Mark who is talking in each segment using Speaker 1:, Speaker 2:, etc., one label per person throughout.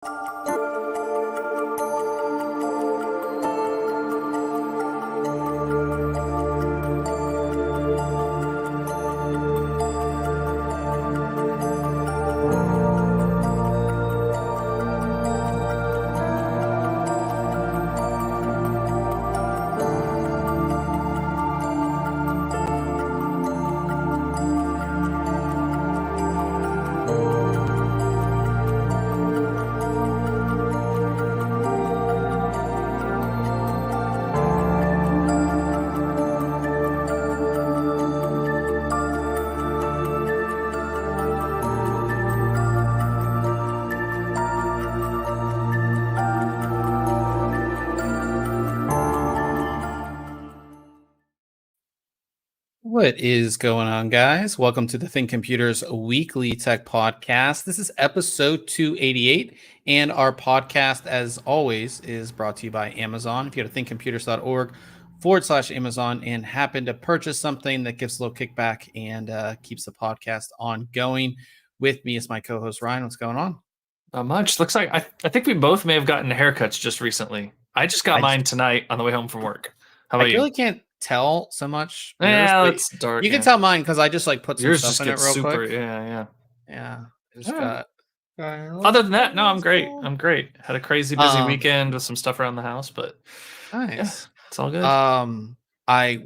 Speaker 1: What is going on, guys? Welcome to the ThinkComputers weekly tech podcast. This is episode 288, and our podcast, as always, is brought to you by Amazon. If you go to thinkcomputers.org/Amazon and happen to purchase something that gives a little kickback and keeps the podcast ongoing, with me is my co-host Ryan. What's going on?
Speaker 2: Not much. Looks like I think we both may have gotten haircuts just recently. I just got mine tonight on the way home from work. How about
Speaker 1: I
Speaker 2: you?
Speaker 1: really can't tell so much.
Speaker 2: Yeah, it's dark.
Speaker 1: You can tell mine because I just like put some
Speaker 2: Yours
Speaker 1: stuff
Speaker 2: just
Speaker 1: in it
Speaker 2: gets
Speaker 1: real
Speaker 2: super.
Speaker 1: quick.
Speaker 2: Yeah.
Speaker 1: Just got.
Speaker 2: Other than that, no, I'm great. I'm great. Had a crazy busy weekend with some stuff around the house, but
Speaker 1: nice.
Speaker 2: Yeah, it's all good.
Speaker 1: I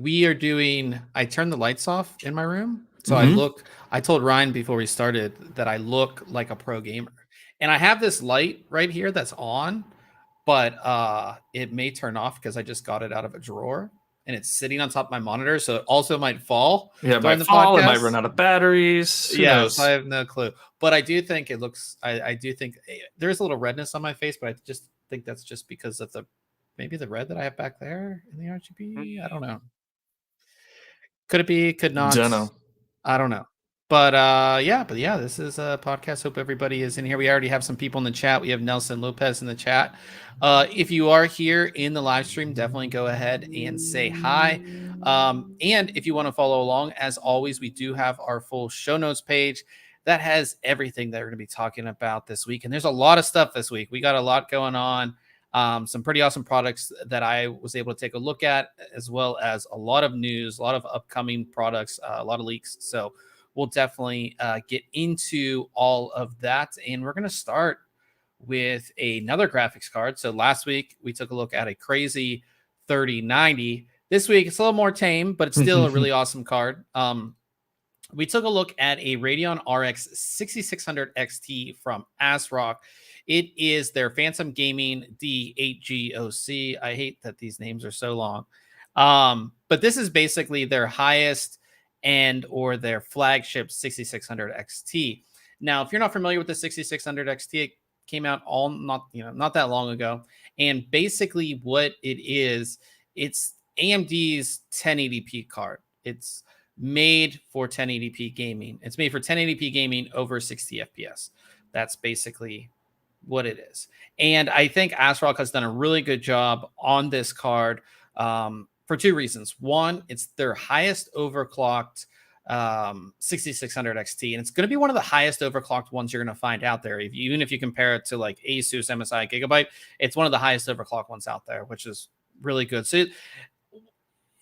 Speaker 1: turned the lights off in my room. So
Speaker 2: Mhm.
Speaker 1: I told Ryan before we started that I look like a pro gamer. And I have this light right here that's on, but it may turn off because I just got it out of a drawer and it's sitting on top of my monitor. So it also might fall.
Speaker 2: Yeah, it
Speaker 1: during
Speaker 2: might
Speaker 1: the
Speaker 2: fall. It
Speaker 1: podcast.
Speaker 2: might run out of batteries. Who knows?
Speaker 1: I have no clue. But I do think it looks. I do think there's a little redness on my face, but I just think that's just because of maybe the red that I have back there in the RGB. I don't know. Could it be? Could not.
Speaker 2: Don't know.
Speaker 1: I don't know. But yeah, this is a podcast. Hope everybody is in here. We already have some people in the chat. We have Nelson Lopez in the chat. If you are here in the live stream, definitely go ahead and say hi. And if you want to follow along, as always, we do have our full show notes page that has everything that we're going to be talking about this week. And there's a lot of stuff this week. We got a lot going on. Some pretty awesome products that I was able to take a look at, as well as a lot of news, a lot of upcoming products, a lot of leaks. So we'll definitely get into all of that. And we're going to start with another graphics card. So last week, we took a look at a crazy 3090. This week, it's a little more tame, but it's still a really awesome card. We took a look at a Radeon RX 6600 XT from ASRock. It is their Phantom Gaming D8GOC. I hate that these names are so long. But this is basically their highest end or their flagship 6600 XT. Now, if you're not familiar with the 6600 XT, it came out not that long ago. And basically what it is, it's AMD's 1080p card. It's made for 1080p gaming. It's made for 1080p gaming over 60 FPS. That's basically what it is. And I think ASRock has done a really good job on this card for two reasons. One, it's their highest overclocked 6600 XT, and it's going to be one of the highest overclocked ones you're going to find out there. Even if you compare it to like Asus MSI Gigabyte, it's one of the highest overclocked ones out there, which is really good. So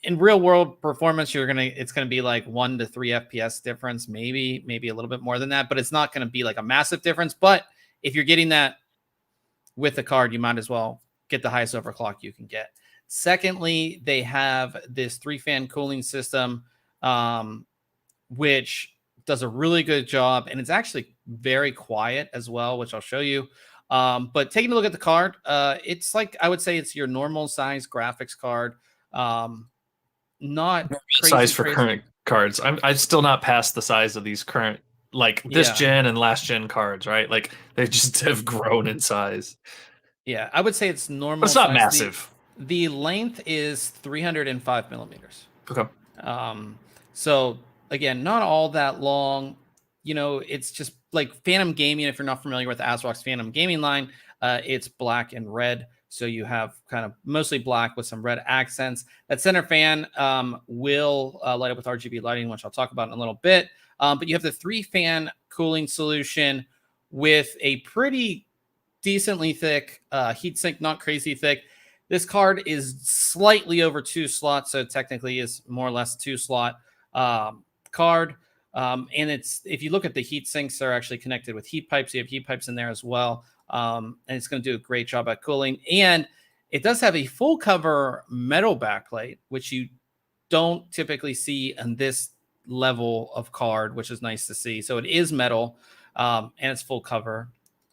Speaker 1: in real world performance, it's going to be like 1 to 3 FPS difference, maybe a little bit more than that, but it's not going to be like a massive difference. But if you're getting that with the card, you might as well get the highest overclock you can get. Secondly, they have this 3-fan cooling system, which does a really good job, and it's actually very quiet as well, which I'll show you. But taking a look at the card, it's like, I would say it's your normal size graphics card. Not
Speaker 2: size for current cards. I'm still not past the size of these current, like this gen and last gen cards, right? Like they just have grown in size.
Speaker 1: Yeah, I would say it's normal.
Speaker 2: But it's not massive.
Speaker 1: The length is 305 millimeters.
Speaker 2: Okay.
Speaker 1: So again, not all that long. It's just like Phantom Gaming. If you're not familiar with ASRock's Phantom Gaming line, it's black and red. So you have kind of mostly black with some red accents. That center fan will light up with RGB lighting, which I'll talk about in a little bit. But you have the 3-fan cooling solution with a pretty decently thick. Heatsink not crazy thick. This card is slightly over 2 slots, so technically is more or less 2 slot card. And it's, if you look at the heat sinks, they're actually connected with heat pipes. You have heat pipes in there as well. And it's going to do a great job at cooling. And it does have a full cover metal backplate, which you don't typically see on this level of card, which is nice to see. So it is metal, and it's full cover.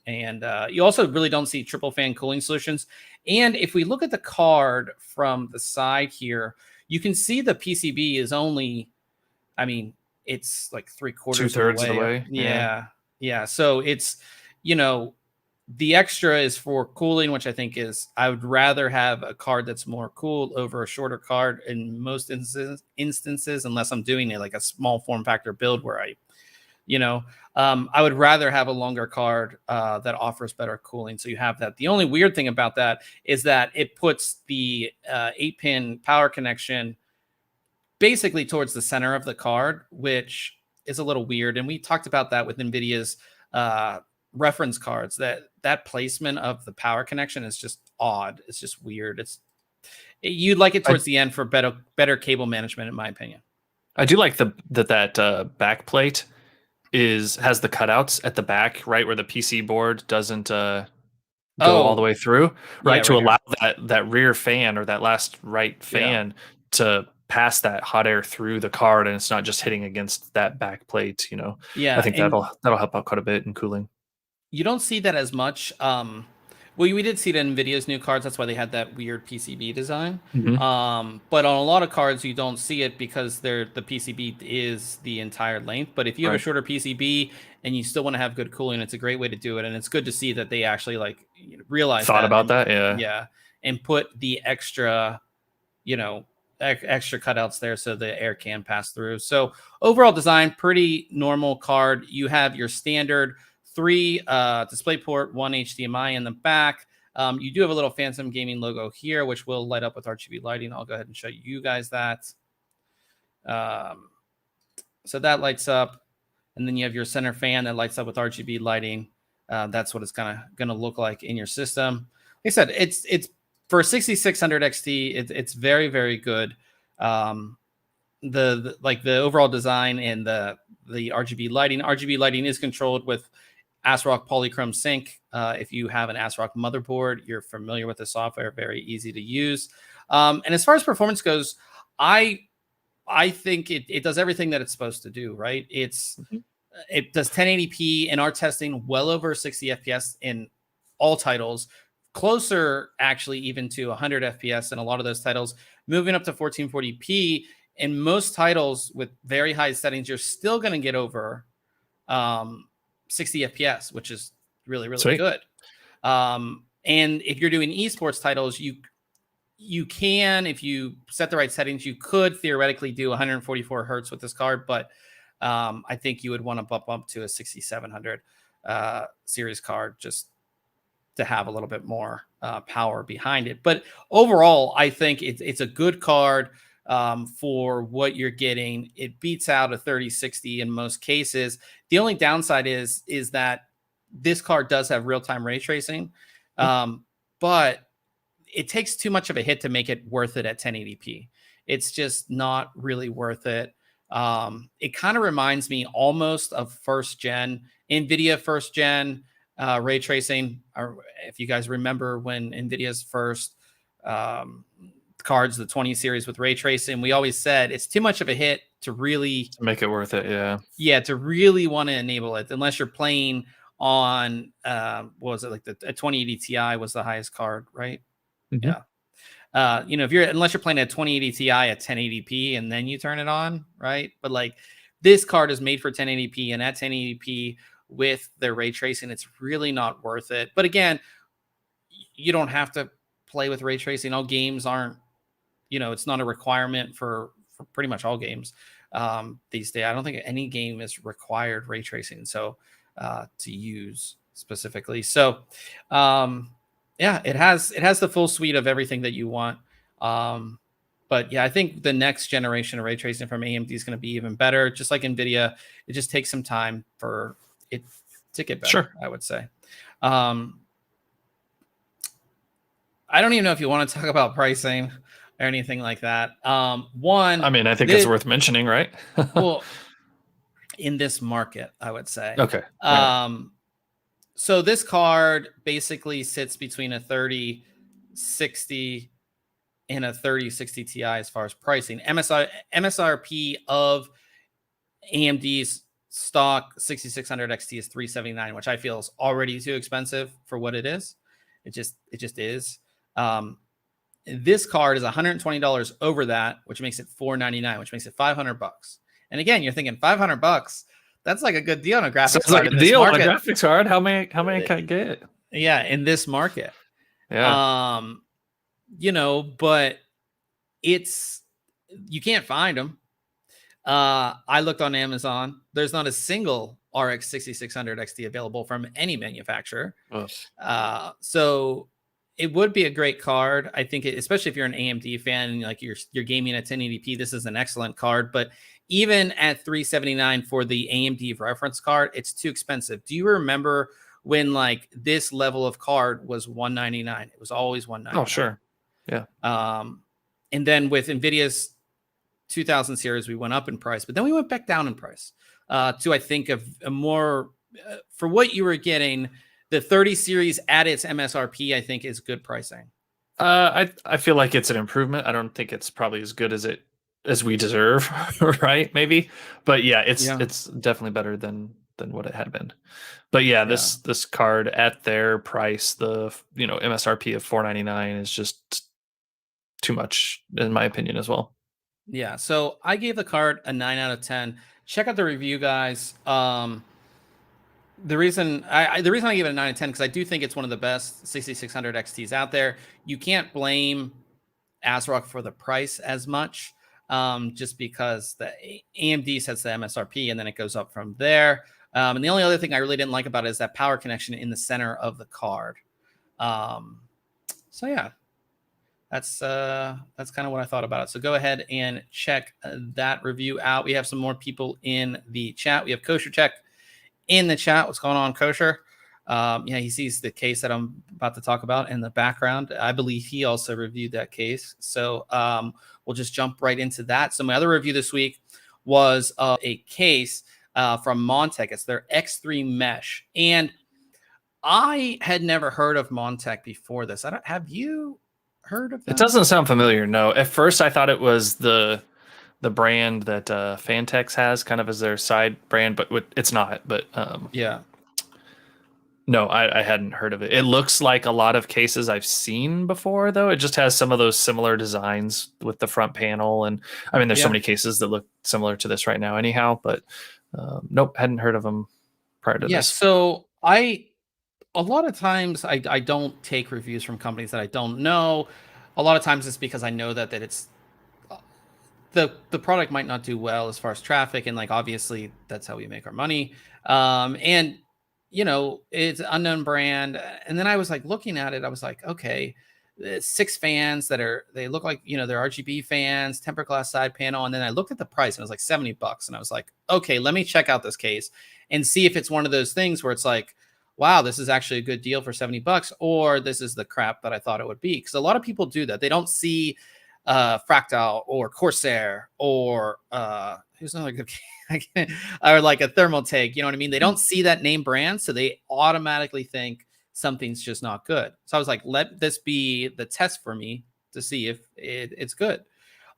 Speaker 1: And you also really don't see triple fan cooling solutions. And if we look at the card from the side here, you can see the PCB is only, I mean, it's like 3/4
Speaker 2: 2/3 of the way.
Speaker 1: Yeah. So it's, you know, the extra is for cooling, which I think is, I would rather have a card that's more cool over a shorter card in most instances, unless I'm doing it like a small form factor build where I, I would rather have a longer card that offers better cooling. So you have that. The only weird thing about that is that it puts the 8-pin power connection basically towards the center of the card, which is a little weird. And we talked about that with Nvidia's reference cards, that placement of the power connection is just odd. It's just weird. You'd like it towards the end for better cable management, in my opinion.
Speaker 2: I do like that back plate has the cutouts at the back, right where the PC board doesn't go all the way through, right?
Speaker 1: Yeah,
Speaker 2: to allow that rear fan, or that last right fan, to pass that hot air through the card, and it's not just hitting against that back plate.
Speaker 1: Yeah,
Speaker 2: I think that'll help out quite a bit in cooling.
Speaker 1: You don't see that as much. Well, we did see it in Nvidia's new cards. That's why they had that weird PCB design.
Speaker 2: Mm-hmm.
Speaker 1: But on a lot of cards, you don't see it because the PCB is the entire length. But if you have a shorter PCB and you still want to have good cooling, it's a great way to do it. And it's good to see that they actually realize
Speaker 2: thought about that.
Speaker 1: Yeah. And put the extra, extra cutouts there so the air can pass through. So overall design, pretty normal card. You have your standard 3 DisplayPort, 1 HDMI in the back. You do have a little Phantom Gaming logo here, which will light up with RGB lighting. I'll go ahead and show you guys that. So that lights up, and then you have your center fan that lights up with RGB lighting. That's what it's gonna look like in your system. Like I said, it's for 6600 XT. It's very, very good. The overall design and the RGB lighting. RGB lighting is controlled with ASRock Polychrome Sync. If you have an ASRock motherboard, you're familiar with the software, very easy to use. And as far as performance goes, I think it does everything that it's supposed to do, right? It does 1080p in our testing, well over 60 FPS in all titles, closer actually even to 100 FPS in a lot of those titles, moving up to 1440p. In most titles with very high settings, you're still going to get over 60 FPS, which is really, really
Speaker 2: Sweet.
Speaker 1: good. And if you're doing esports titles, you can, if you set the right settings, you could theoretically do 144 hertz with this card, but I think you would want to bump up to a 6700 series card just to have a little bit more power behind it. But overall, I think it's a good card for what you're getting. It beats out a 3060 in most cases. The only downside is that this card does have real-time ray tracing, but it takes too much of a hit to make it worth it at 1080p. It's just not really worth it. It kind of reminds me almost of first gen Nvidia first gen ray tracing. If you guys remember when Nvidia's first cards, the 20 series with ray tracing, we always said it's too much of a hit to really
Speaker 2: make it worth it.
Speaker 1: Yeah, to really want to enable it, unless you're playing on what was it, like a 2080 Ti was the highest card, right?
Speaker 2: Mm-hmm.
Speaker 1: Yeah. Unless you're playing a 2080 Ti at 1080p and then you turn it on, right? But like this card is made for 1080p, and at 1080p with the ray tracing, it's really not worth it. But again, you don't have to play with ray tracing. All games aren't, it's not a requirement for pretty much all games these days. I don't think any game is required ray tracing to use specifically. So yeah, it has the full suite of everything that you want. But yeah, I think the next generation of ray tracing from AMD is going to be even better. Just like Nvidia, it just takes some time for it to get better, I would say. I don't even know if you want to talk about pricing or anything like that. One,
Speaker 2: I mean, I think it's worth mentioning, right?
Speaker 1: well, in this market, I would say.
Speaker 2: Okay. Okay.
Speaker 1: So this card basically sits between a 3060 and a 3060 Ti as far as pricing. MSRP of AMD's stock 6600 XT is 379, which I feel is already too expensive for what it is. It just is. This card is $120 over that, which makes it $499, which makes it $500. And again, you're thinking $500. That's like a good deal on a graphics
Speaker 2: Sounds
Speaker 1: card
Speaker 2: like
Speaker 1: in
Speaker 2: a
Speaker 1: this
Speaker 2: deal on a
Speaker 1: market.
Speaker 2: graphics card. How many can I get?
Speaker 1: Yeah, in this market.
Speaker 2: Yeah.
Speaker 1: But you can't find them. I looked on Amazon. There's not a single RX 6600 XT available from any manufacturer. So it would be a great card. I think, especially if you're an AMD fan and like you're gaming at 1080p, this is an excellent card. But even at 379 for the AMD reference card, it's too expensive. Do you remember when like this level of card was $199? It was always $199.
Speaker 2: Oh, sure. Yeah.
Speaker 1: And then with Nvidia's 2000 series, we went up in price, but then we went back down in price to, I think, a more for what you were getting. The 30 series at its MSRP, I think, is good pricing.
Speaker 2: I feel like it's an improvement. I don't think it's probably as good as we deserve, right? Maybe, but yeah, it's definitely better than what it had been. But yeah, this card at their price, the MSRP of $499 is just too much in my opinion as well.
Speaker 1: Yeah, so I gave the card a 9 out of 10. Check out the review, guys. The reason I give it a 9 out of 10 because I do think it's one of the best 6600 XTs out there. You can't blame ASRock for the price as much, just because the AMD sets the MSRP and then it goes up from there. And the only other thing I really didn't like about it is that power connection in the center of the card. So yeah. That's kind of what I thought about it. So go ahead and check that review out. We have some more people in the chat. We have Kosher Check in the chat. What's going on, Kosher? He sees the case that I'm about to talk about in the background. I believe he also reviewed that case. So we'll just jump right into that. So my other review this week was a case from Montech. It's their X3 Mesh. And I had never heard of Montech before this. Have you heard of that?
Speaker 2: It doesn't sound familiar. No. At first I thought it was the brand that Fantex has kind of as their side brand, but it's not. But
Speaker 1: yeah.
Speaker 2: No, I hadn't heard of it. It looks like a lot of cases I've seen before, though. It just has some of those similar designs with the front panel. And I mean, there's so many cases that look similar to this right now anyhow, but nope, hadn't heard of them prior to this.
Speaker 1: So a lot of times I don't take reviews from companies that I don't know. A lot of times it's because I know that it's the product might not do well as far as traffic, and like obviously that's how we make our money. And it's an unknown brand. And then I was like looking at it, I was like, okay, 6 fans they look like they're RGB fans, tempered glass side panel. And then I looked at the price and it was like $70, and I was like, okay, let me check out this case and see if it's one of those things where it's like, wow, this is actually a good deal for $70, or this is the crap that I thought it would be. Because a lot of people do that. They don't see Fractal or Corsair or who's another good or like a Thermaltake. You know what I mean? They don't see that name brand, so they automatically think something's just not good. So I was like, let this be the test for me to see if it's good.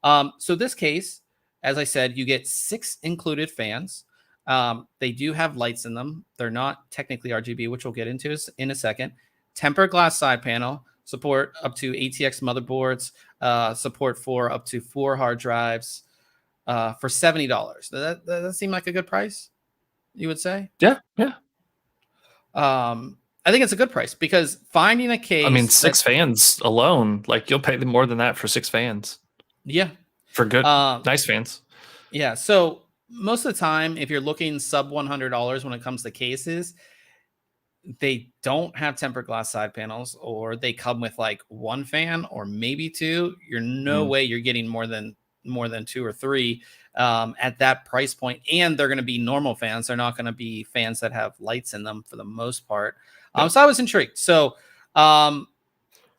Speaker 1: So this case, as I said, you get 6 included fans. They do have lights in them. They're not technically RGB, which we'll get into in a second. Tempered glass side panel, support up to ATX motherboards, support for up to 4 hard drives for $70. Does that seem like a good price, you would say?
Speaker 2: Yeah.
Speaker 1: I think it's a good price because finding a case.
Speaker 2: I mean, 6 fans alone, like you'll pay more than that for 6 fans.
Speaker 1: Yeah.
Speaker 2: For good, nice fans.
Speaker 1: Yeah. So most of the time, if you're looking sub $100 when it comes to cases, they don't have tempered glass side panels, or they come with like 1 fan or maybe 2. You're no way you're getting more than 2 or 3 at that price point. And they're going to be normal fans. They're not going to be fans that have lights in them for the most part. So I was intrigued. So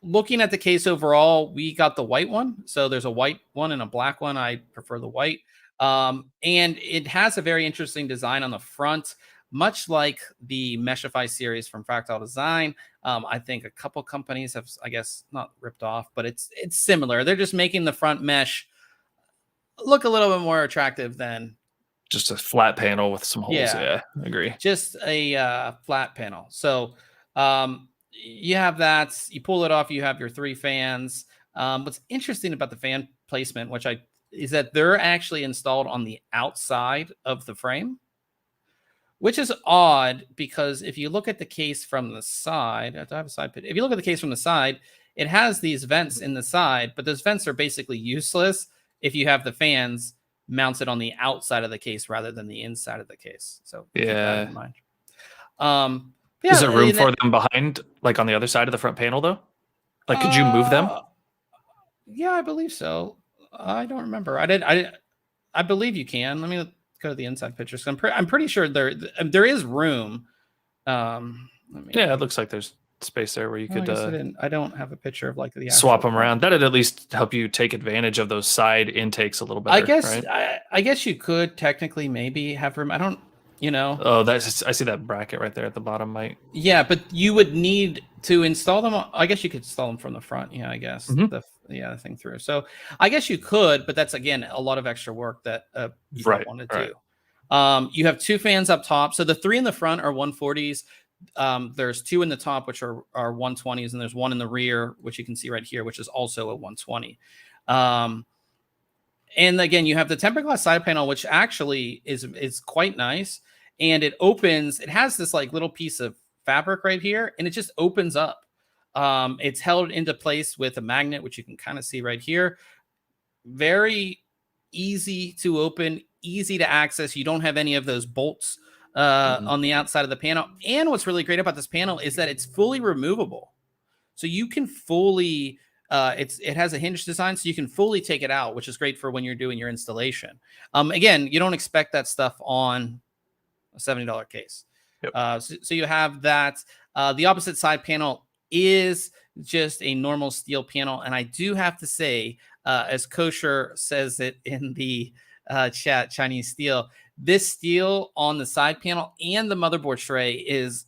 Speaker 1: looking at the case overall, we got the white one. So there's a white one and a black one. I prefer the white. And it has a very interesting design on the front, much like the Meshify series from Fractal Design. I think a couple companies have, I guess, not ripped off, but it's similar. They're just making the front mesh look a little bit more attractive than
Speaker 2: just a flat panel with some holes. Yeah, I agree.
Speaker 1: Just a flat panel. So you have that. You pull it off. You have your 3 fans. What's interesting about the fan placement, is that they're actually installed on the outside of the frame, which is odd because if you look at the case from the side, I have a side picture. If you look at the case from the side, it has these vents in the side, but those vents are basically useless if you have the fans mounted on the outside of the case rather than the inside of the case. So keep that in mind.
Speaker 2: Is there room for them behind, like on the other side of the front panel, though? Like, could you move them?
Speaker 1: Yeah, I believe so. I don't remember. I believe you can. Let me go to the inside pictures. I'm pretty sure there is room.
Speaker 2: Yeah, it looks like there's space there where you could.
Speaker 1: I don't have a picture of like the
Speaker 2: swap them around. That'd at least help you take advantage of those side intakes a little better.
Speaker 1: I guess.
Speaker 2: Right?
Speaker 1: I guess you could technically maybe have room. I don't.
Speaker 2: Oh, I see that bracket right there at the bottom, Mike.
Speaker 1: Yeah, but you would need to install them. I guess you could install them from the front. Yeah, I guess the thing through. So I guess you could, but that's again a lot of extra work that you don't want to do. You have 2 fans up top. So the 3 in the front are 140s. There's 2 in the top, which are 120s, and there's 1 in the rear, which you can see right here, which is also a 120. And again, you have the tempered glass side panel, which actually is quite nice. And it opens, it has this like little piece of fabric right here, and it just opens up. It's held into place with a magnet, which you can kind of see right here. Very easy to open, easy to access. You don't have any of those bolts on the outside of the panel. And what's really great about this panel is that it's fully removable. So you can fully, it has a hinge design, so you can fully take it out, which is great for when you're doing your installation. Again, you don't expect that stuff on a $70 case.
Speaker 2: Yep.
Speaker 1: So you have that. The opposite side panel is just a normal steel panel. And I do have to say, as Kosher says it in the chat, Chinese steel, this steel on the side panel and the motherboard tray is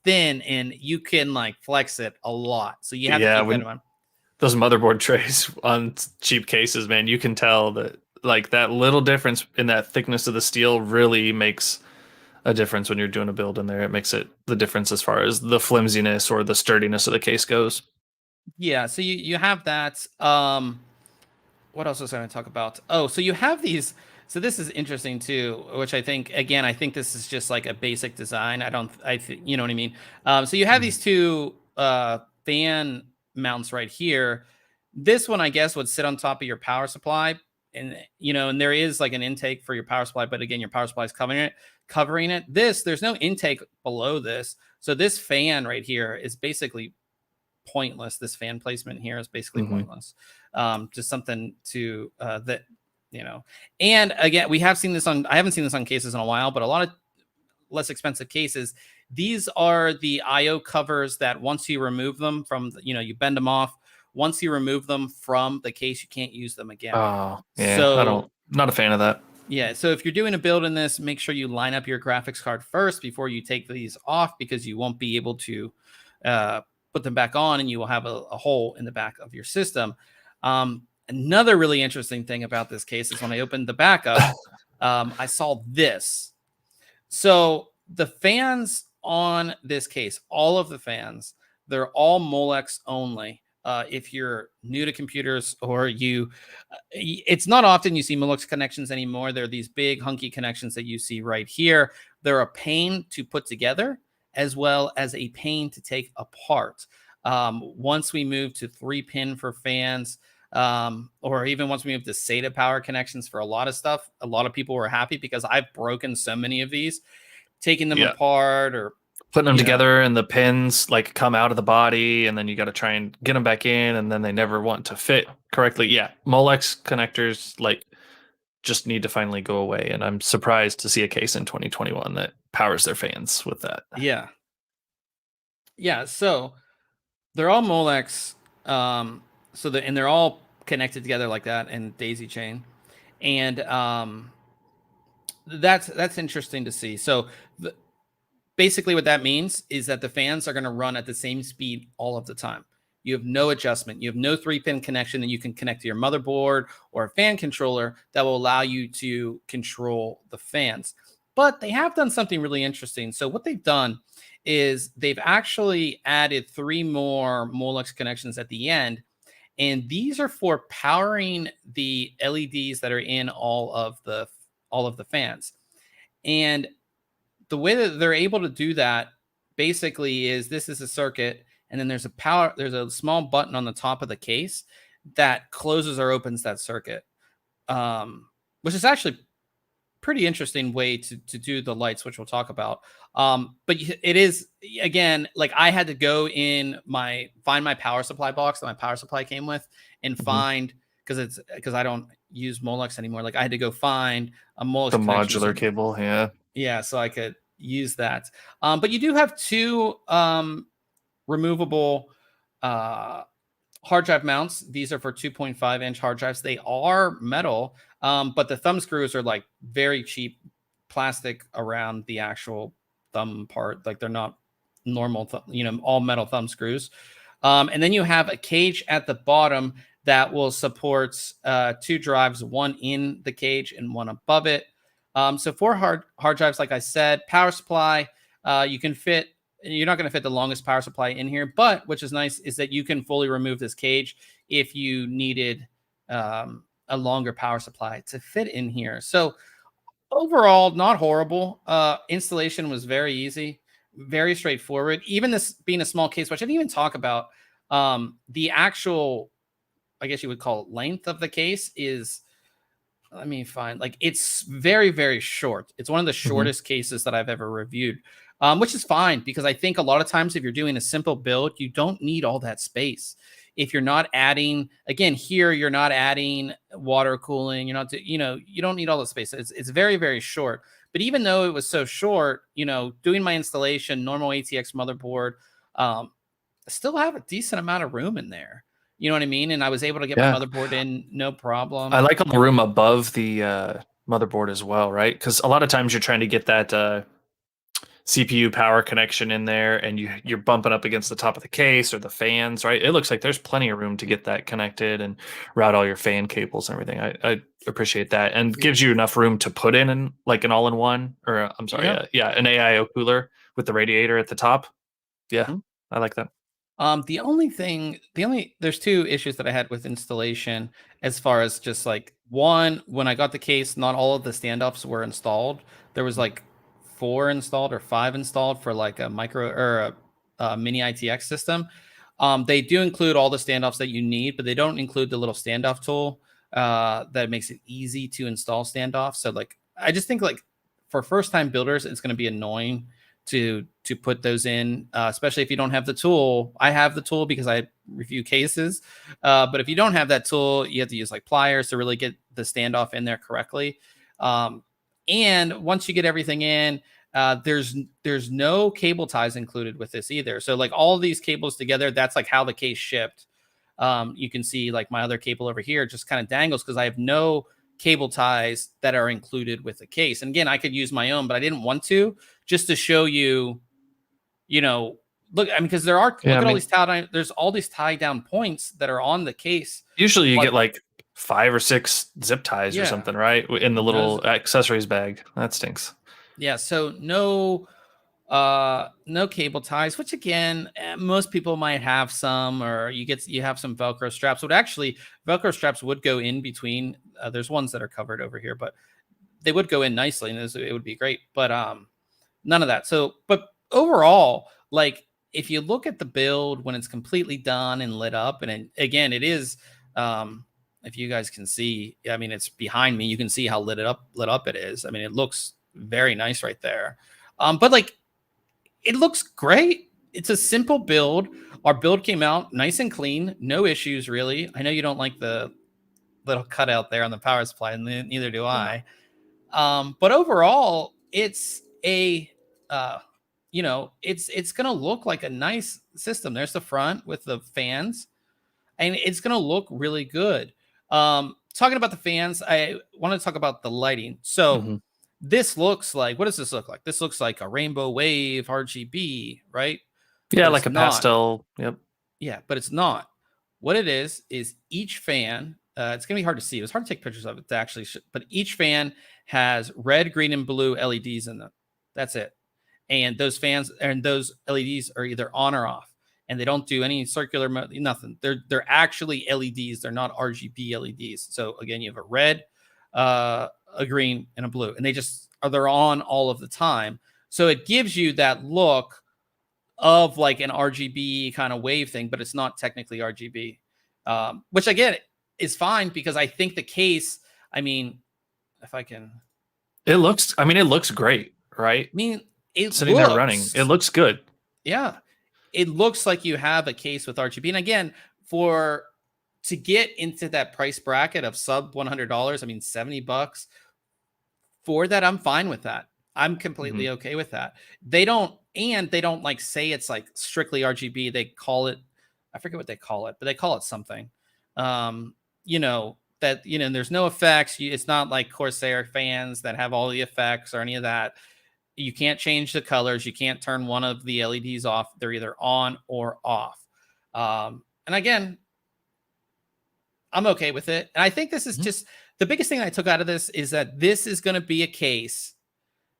Speaker 1: thin, and you can like flex it a lot. So you have to keep that in mind.
Speaker 2: Those motherboard trays on cheap cases, man, you can tell that like that little difference in that thickness of the steel really makes a difference when you're doing a build in there. It makes it the difference as far as the flimsiness or the sturdiness of the case goes.
Speaker 1: Yeah, so you have that. What else was I going to talk about? Oh, so you have these. So this is interesting too, which I think this is just like a basic design. You know what I mean? So you have these 2 fan mounts right here. This one, I guess, would sit on top of your power supply. And, and there is like an intake for your power supply, but again, your power supply is covering it. There's no intake below this. So this fan right here is basically pointless. This fan placement here is basically pointless. Just something to, and again, I haven't seen this on cases in a while, but a lot of less expensive cases, these are the IO covers that once you remove them from, you bend them off. Once you remove them from the case, you can't use them again.
Speaker 2: Oh, yeah. So, not a fan of that.
Speaker 1: Yeah. So if you're doing a build in this, make sure you line up your graphics card first before you take these off, because you won't be able to put them back on, and you will have a hole in the back of your system. Another really interesting thing about this case is when I opened the back up, I saw this. So the fans on this case, all of the fans, they're all Molex only. If you're new to computers, or it's not often you see Molex connections anymore. They're these big hunky connections that you see right here. They're a pain to put together, as well as a pain to take apart. Once we move to 3-pin for fans, or even once we move to SATA power connections for a lot of stuff, a lot of people were happy, because I've broken so many of these, taking them apart or
Speaker 2: putting them together, and the pins like come out of the body, and then you got to try and get them back in, and then they never want to fit correctly. Yeah, Molex connectors like just need to finally go away, and I'm surprised to see a case in 2021 that powers their fans with that.
Speaker 1: Yeah. So they're all Molex. And they're all connected together like that in daisy chain, and that's interesting to see. So basically what that means is that the fans are going to run at the same speed all of the time. You have no adjustment. You have no 3-pin connection that you can connect to your motherboard or a fan controller that will allow you to control the fans. But they have done something really interesting. So what they've done is they've actually added 3 more Molex connections at the end. And these are for powering the LEDs that are in all of the fans. And the way that they're able to do that basically is this is a circuit, and then there's a small button on the top of the case that closes or opens that circuit, which is actually pretty interesting way to do the lights, which we'll talk about. But it is, again, like I had to go find my power supply box that my power supply came with and find, because I don't use Molex anymore. Like I had to go find a Molex
Speaker 2: the modular cable.
Speaker 1: Yeah, so I could use that. But you do have 2 removable hard drive mounts. These are for 2.5-inch hard drives. They are metal, but the thumb screws are like very cheap plastic around the actual thumb part. Like they're not normal, all metal thumb screws. And then you have a cage at the bottom that will support 2 drives, one in the cage and one above it. So 4 hard drives, like I said, power supply, you can fit. You're not going to fit the longest power supply in here, but which is nice is that you can fully remove this cage if you needed a longer power supply to fit in here. So overall, not horrible. Installation was very easy, very straightforward. Even this being a small case, which I didn't even talk about, the actual, I guess you would call it, length of the case is, let me find, like, it's very, very short. It's one of the shortest cases that I've ever reviewed, which is fine, because I think a lot of times if you're doing a simple build, you don't need all that space. If you're not adding, again, here, you're not adding water cooling, you're not, you don't need all the space. It's very, very short. But even though it was so short, doing my installation, normal ATX motherboard, I still have a decent amount of room in there. You know what I mean? And I was able to get my motherboard in no problem.
Speaker 2: I like all the room above the motherboard as well, right? Because a lot of times you're trying to get that CPU power connection in there, and you're bumping up against the top of the case or the fans, right? It looks like there's plenty of room to get that connected and route all your fan cables and everything. I appreciate that, and gives you enough room to put in like an all-in-one, or I'm sorry, an AIO cooler with the radiator at the top. Yeah, I like that.
Speaker 1: There's 2 issues that I had with installation, as far as just like, one, when I got the case, not all of the standoffs were installed. There was like 4 installed or 5 installed for like a micro or a mini ITX system. They do include all the standoffs that you need, but they don't include the little standoff tool that makes it easy to install standoffs. So like, I just think, like, for first time builders, it's going to be annoying to put those in, especially if you don't have the tool. I have the tool because I review cases, but if you don't have that tool, you have to use like pliers to really get the standoff in there correctly. And once you get everything in, there's no cable ties included with this either. So like all of these cables together, that's like how the case shipped. You can see like my other cable over here just kind of dangles because I have no cable ties that are included with the case. And again, I could use my own, but I didn't want to, just to show you, look, I mean, because look at all these there's all these tie down points that are on the case.
Speaker 2: Usually you get like 5 or 6 zip ties or something, right? In the little accessories bag. That stinks.
Speaker 1: Yeah. So no cable ties, which again, most people might have some, or you have some Velcro straps. Velcro straps would go in between. There's ones that are covered over here, but they would go in nicely, and it would be great. But none of that. So, but overall, like, if you look at the build when it's completely done and lit up, and again, it is, if you guys can see, I mean, it's behind me. You can see how lit up it is. I mean, it looks very nice right there. But like, it looks great. It's a simple build. Our build came out nice and clean. No issues, really. I know you don't like the little cutout there on the power supply, and neither do I. But overall, it's a, it's going to look like a nice system. There's the front with the fans, and it's going to look really good. Talking about the fans, I want to talk about the lighting. So this looks like, what does this look like? This looks like a rainbow wave RGB, right?
Speaker 2: Yeah,
Speaker 1: But
Speaker 2: like a pastel. Yep.
Speaker 1: Yeah, but it's not. What it is each fan, it's going to be hard to see. It was hard to take pictures of it to actually, but each fan has red, green, and blue LEDs in them. That's it. And those fans and those LEDs are either on or off, and they don't do any circular, nothing. They're actually LEDs. They're not RGB LEDs. So again, you have a red, a green, and a blue, and they're on all of the time. So it gives you that look of like an RGB kind of wave thing, but it's not technically RGB, which again is fine because I think the case, I mean, if I can,
Speaker 2: it looks great, right?
Speaker 1: I mean, it's
Speaker 2: sitting there running, it looks good.
Speaker 1: Yeah, it looks like you have a case with RGB, and again, to get into that price bracket of sub $100, I mean, $70 for that, I'm fine with that. I'm completely okay with that. They don't like say it's like strictly RGB. They call it, I forget what they call it, but they call it something. There's no effects. It's not like Corsair fans that have all the effects or any of that. You can't change the colors. You can't turn one of the LEDs off. They're either on or off. And again, I'm okay with it. And I think this is just the biggest thing I took out of this is that this is going to be a case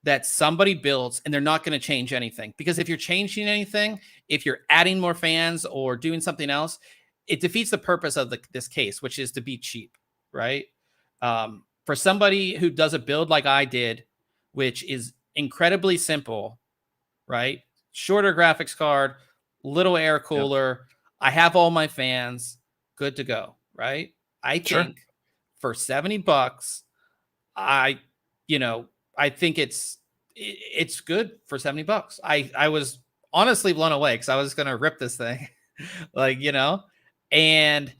Speaker 1: that somebody builds and they're not going to change anything, because if you're changing anything, if you're adding more fans or doing something else, it defeats the purpose of this case, which is to be cheap, right? For somebody who does a build like I did, which is incredibly simple, right? Shorter graphics card, little air cooler. Yep. I have all my fans, good to go, right? I think for $70, I think it's good for $70. I was honestly blown away because I was going to rip this thing and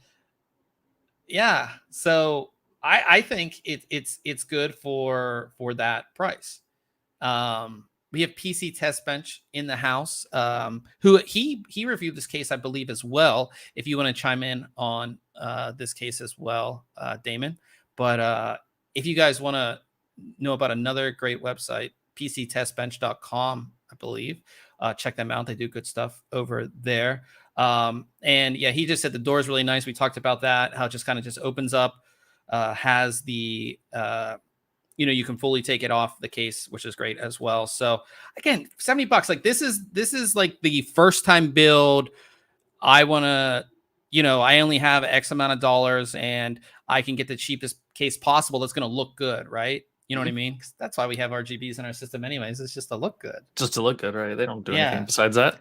Speaker 1: yeah, so I think it's good for that price. We have PC Test Bench in the house, who he reviewed this case, I believe, as well. If you want to chime in on this case as well, Damon. But if you guys want to know about another great website, PCTestbench.com, I believe, check them out. They do good stuff over there. And yeah, he just said the door is really nice. We talked about that, how it just kind of just opens up, has the you can fully take it off the case, which is great as well. So again, $70, like this is like the first time build. I want to, I only have X amount of dollars and I can get the cheapest case possible that's going to look good, right? You know what I mean? 'Cause that's why we have RGBs in our system anyways. It's just to look good.
Speaker 2: Just to look good, right? They don't do anything besides that.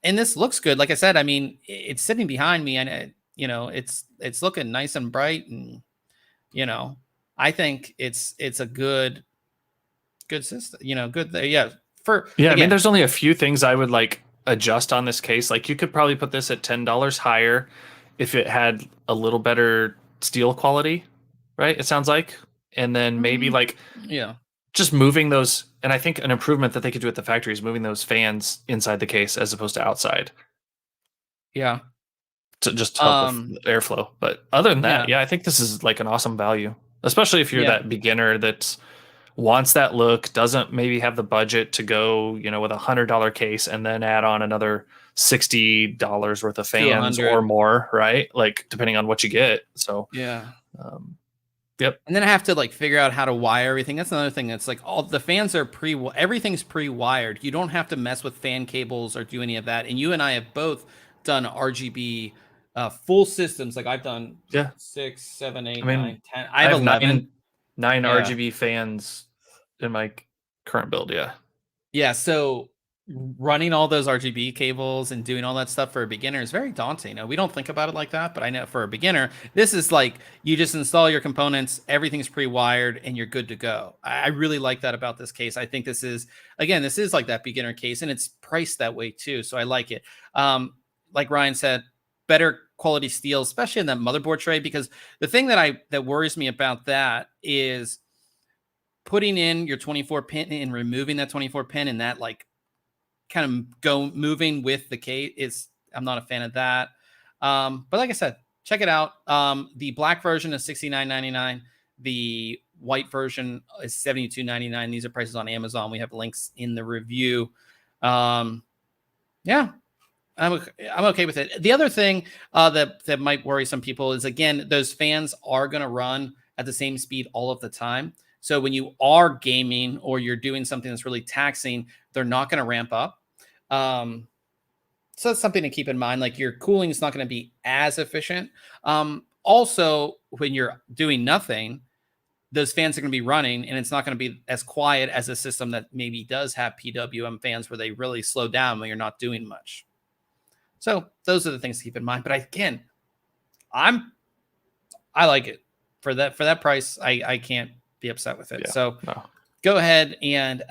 Speaker 1: And this looks good. Like I said, I mean, it's sitting behind me and it's looking nice and bright, and I think it's a good system, good there. Yeah.
Speaker 2: Again, I mean, there's only a few things I would like adjust on this case. Like you could probably put this at $10 higher if it had a little better steel quality, right? It sounds like. And then maybe just moving those. And I think an improvement that they could do at the factory is moving those fans inside the case as opposed to outside.
Speaker 1: Yeah.
Speaker 2: To just help with airflow. But other than that, I think this is like an awesome value, especially if you're that beginner that wants that look, doesn't maybe have the budget to go, with $100 case and then add on another $60 worth of fans or more, right? Like depending on what you get. So yep.
Speaker 1: And then I have to like figure out how to wire everything. That's another thing. That's like all the fans are everything's pre-wired. You don't have to mess with fan cables or do any of that. And you and I have both done RGB full systems. Like I've done 6, 7, 8, 9, 10. I have 11.
Speaker 2: Nine RGB fans in my current build.
Speaker 1: Yeah. So running all those RGB cables and doing all that stuff for a beginner is very daunting. We don't think about it like that, but I know for a beginner, this is like you just install your components, everything's pre-wired, and you're good to go. I really like that about this case. I think this is like that beginner case, and it's priced that way too. So I like it. Like Ryan said, better quality steel, especially in that motherboard tray, because the thing that worries me about that is putting in your 24 pin and removing that 24 pin and that like kind of moving with the case. I'm not a fan of that. But like I said, check it out. The black version is $69.99. The white version is $72.99. These are prices on Amazon. We have links in the review. Yeah, I'm okay with it. The other thing that might worry some people is, again, those fans are going to run at the same speed all of the time. So when you are gaming or you're doing something that's really taxing, they're not going to ramp up. So that's something to keep in mind. Like, your cooling is not going to be as efficient. Also, when you're doing nothing, those fans are going to be running, and it's not going to be as quiet as a system that maybe does have PWM fans where they really slow down when you're not doing much. So those are the things to keep in mind. But again, I like it for that price. I can't be upset with it. Yeah, so go ahead and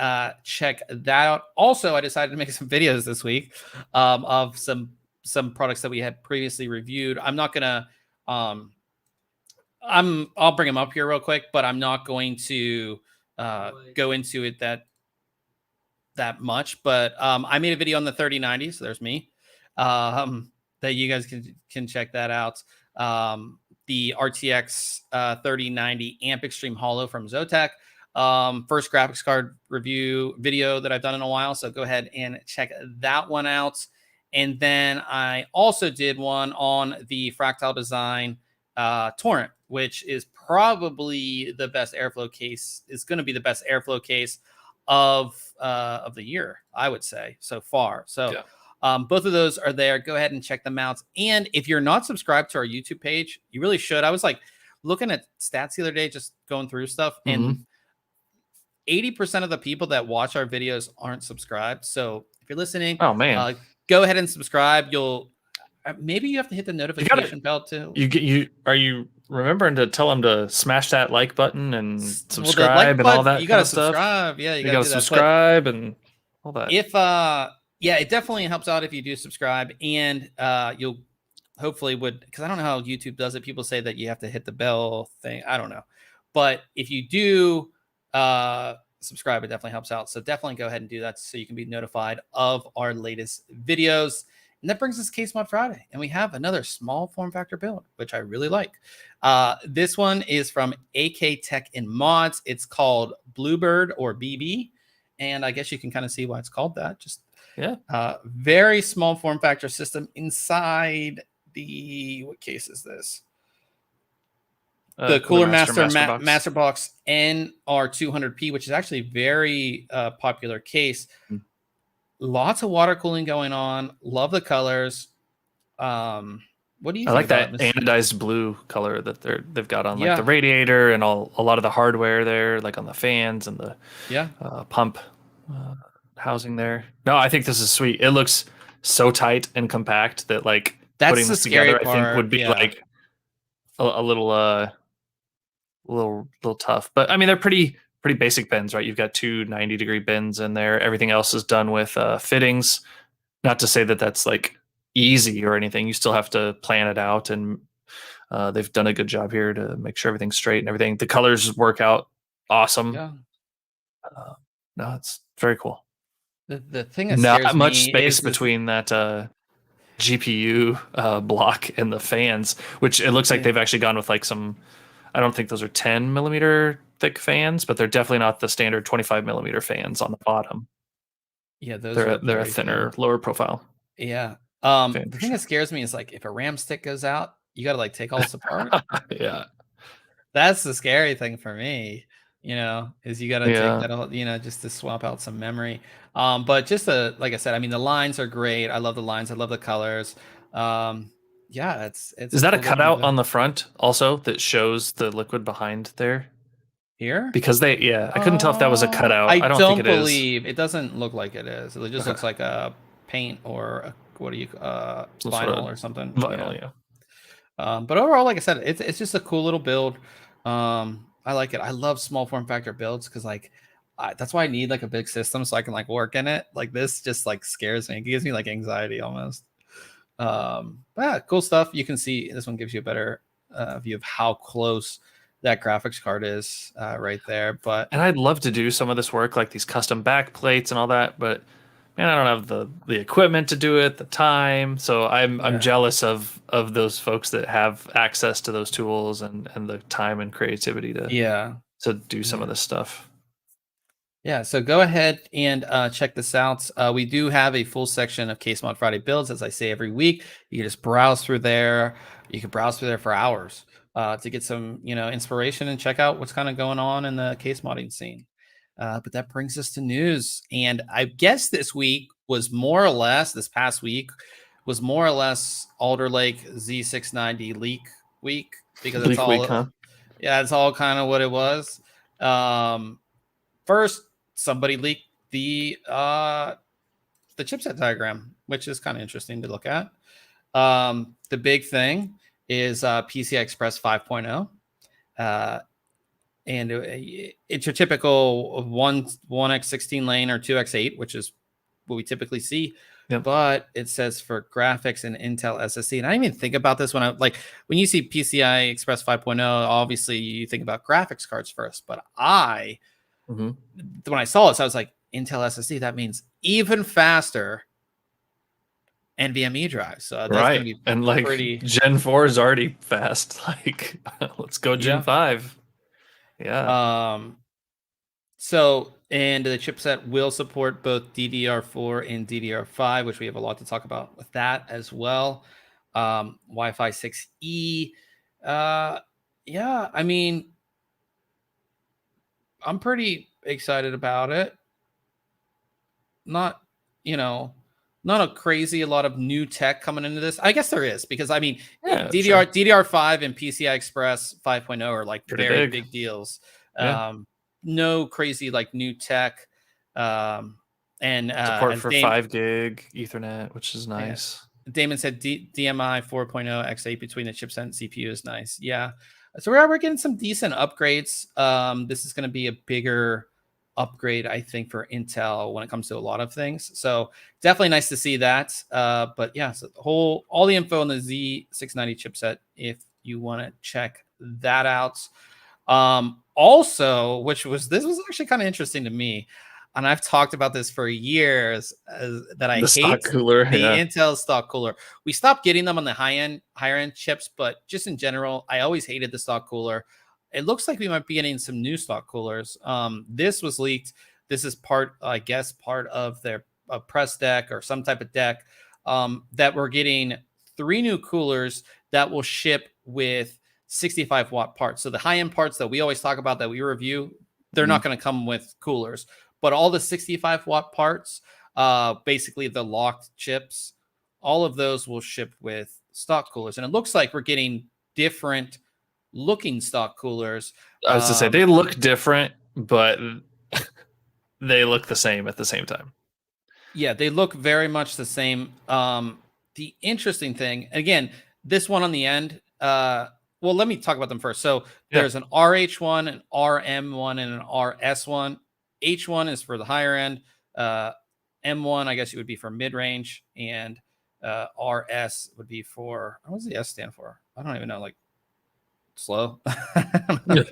Speaker 1: check that out. Also, I decided to make some videos this week of some products that we had previously reviewed. I'm not gonna I'll bring them up here real quick, but I'm not going to go into it that much. But I made a video on the 3090, so there's me. That you guys can check that out. The RTX 3090 Amp Extreme Hollow from Zotac. First graphics card review video that I've done in a while, so go ahead and check that one out. And then I also did one on the Fractal Design Torrent, which is probably the best airflow case. It's going to be the best airflow case of the year, I would say, so far. So yeah. Both of those are there. Go ahead and check them out. And if you're not subscribed to our YouTube page, you really should. I was like looking at stats the other day, just going through stuff, and 80% of the people that watch our videos aren't subscribed. So if you're listening, go ahead and subscribe. You'll maybe you have to hit the notification bell too.
Speaker 2: Are you remembering to tell them to smash that like button and subscribe and all that?
Speaker 1: You gotta subscribe. Yeah, you gotta
Speaker 2: subscribe and all that.
Speaker 1: If yeah, it definitely helps out if you do subscribe, and you'll hopefully because I don't know how YouTube does it. People say that you have to hit the bell thing. I don't know, but if you do subscribe, it definitely helps out. So definitely go ahead and do that so you can be notified of our latest videos. And that brings us to Case Mod Friday, and we have another small form factor build, which I really like. This one is from AK Tech and Mods. It's called Bluebird or BB, and I guess you can kind of see why it's called that. Just very small form factor system inside the, what case is this? The Cooler Master Box NR200P, which is actually a very popular case. Lots of water cooling going on. Love the colors. What do you think?
Speaker 2: I like that anodized blue color that they've got on like the radiator and a lot of the hardware there, like on the fans and the pump housing there. No, I think this is sweet. It looks so tight and compact that like putting this together, I think would be like a little tough. But I mean, they're pretty basic bends, right? You've got two 90-degree bends in there. Everything else is done with fittings. Not to say that that's like easy or anything. You still have to plan it out, and they've done a good job here to make sure everything's straight and everything. The colors work out awesome.
Speaker 1: Yeah.
Speaker 2: No, it's very cool.
Speaker 1: The thing that
Speaker 2: not much space between that GPU block and the fans, which it looks like they've actually gone with like some. I don't think those are 10 millimeter thick fans, but they're definitely not the standard 25 millimeter fans on the bottom.
Speaker 1: Yeah,
Speaker 2: they're a thinner, lower profile.
Speaker 1: Yeah. The thing that scares me is like if a RAM stick goes out, you got to like take all this apart.
Speaker 2: Yeah.
Speaker 1: That's the scary thing for me, is you got to take that all, just to swap out some memory. But just like I said, I mean, the lines are great. I love the lines. I love the colors. Yeah, it's
Speaker 2: is that a cutout on the front also that shows the liquid behind there?
Speaker 1: Here?
Speaker 2: Because I couldn't tell if that was a cutout. I don't think it
Speaker 1: believe it doesn't look like it is. It just looks like a paint or vinyl or something.
Speaker 2: Vinyl, yeah.
Speaker 1: But overall, like I said, it's just a cool little build. I like it. I love small form factor builds because that's why I need like a big system so I can like work in it. Like this just like scares me. It gives me like anxiety almost. But yeah, cool stuff. You can see this one gives you a better view of how close that graphics card is right there. And
Speaker 2: I'd love to do some of this work, like these custom back plates and all that, but man, I don't have the equipment to do it, the time. So I'm jealous of those folks that have access to those tools and the time and creativity
Speaker 1: Yeah.
Speaker 2: to do some of
Speaker 1: Yeah.
Speaker 2: this stuff.
Speaker 1: Yeah, so go ahead and check this out. We do have a full section of Case Mod Friday builds, as I say every week. You can just browse through there. You can browse through there for hours to get some, inspiration and check out what's kind of going on in the case modding scene. But that brings us to news, and I guess this week was more or less this past week was more or less Alder Lake Z690 leak week because it's
Speaker 2: Bleak week,
Speaker 1: all,
Speaker 2: huh?
Speaker 1: yeah, it's all kind of what it was. First, somebody leaked the chipset diagram, which is kind of interesting to look at. The big thing is PCI Express 5.0. And it's your typical 1x16 lane or 2x8, which is what we typically see.
Speaker 2: Yep.
Speaker 1: But it says for graphics and Intel SSD. And I didn't even think about this when you see PCI Express 5.0, obviously you think about graphics cards first. But when I saw this, I was like, Intel SSD, that means even faster NVMe drives. So that's going to be
Speaker 2: And like
Speaker 1: pretty.
Speaker 2: Gen 4 is already fast. Like, let's go Gen 5. Yeah.
Speaker 1: And the chipset will support both DDR4 and DDR5, which we have a lot to talk about with that as well. Wi-Fi 6E. Yeah, I mean, I'm pretty excited about it. Not a crazy a lot of new tech coming into this. I guess there is, because I mean, DDR5 and PCI Express 5.0 are like
Speaker 2: pretty
Speaker 1: very big deals. No crazy like new tech. And
Speaker 2: support for 5 gig Ethernet, which is nice.
Speaker 1: Damon said DMI 4.0 X8 between the chipset and CPU is nice. Yeah. So we're getting some decent upgrades. This is going to be a bigger upgrade, I think, for Intel when it comes to a lot of things. So definitely nice to see that. But yeah, so all the info on the Z690 chipset, if you want to check that out. Also, this was actually kind of interesting to me, and I've talked about this for years, that I hate
Speaker 2: stock cooler,
Speaker 1: the Intel stock cooler. We stopped getting them on the higher end chips, but just in general, I always hated the stock cooler. It looks like we might be getting some new stock coolers. This was leaked. This is part of their press deck or some type of deck, that we're getting 3 new coolers that will ship with 65 watt parts. So the high end parts that we always talk about that we review, they're not going to come with coolers, but all the 65 watt parts, basically the locked chips, all of those will ship with stock coolers. And it looks like we're getting different looking stock coolers.
Speaker 2: I was to say they look different, but they look the same at the same time.
Speaker 1: Yeah, they look very much the same. The interesting thing, again, this one on the end, well, let me talk about them first. So there's an RH1, an RM1, and an RS1. H1 is for the higher end. M1, I guess it would be for mid-range, and RS would be for, what does the S stand for? I don't even know, like slow. But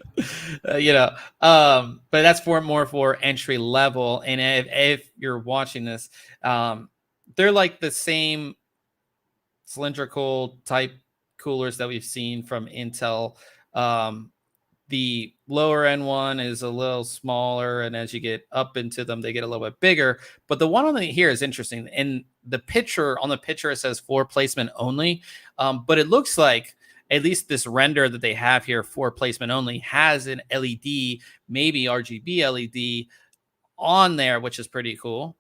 Speaker 1: that's more for entry level. And if you're watching this, they're like the same cylindrical type coolers that we've seen from Intel. The lower end one is a little smaller, and as you get up into them, they get a little bit bigger. But the one on here is interesting. In the picture, it says 4 placement only, but it looks like, at least this render that they have here for placement only, has an LED, maybe RGB LED on there, which is pretty cool.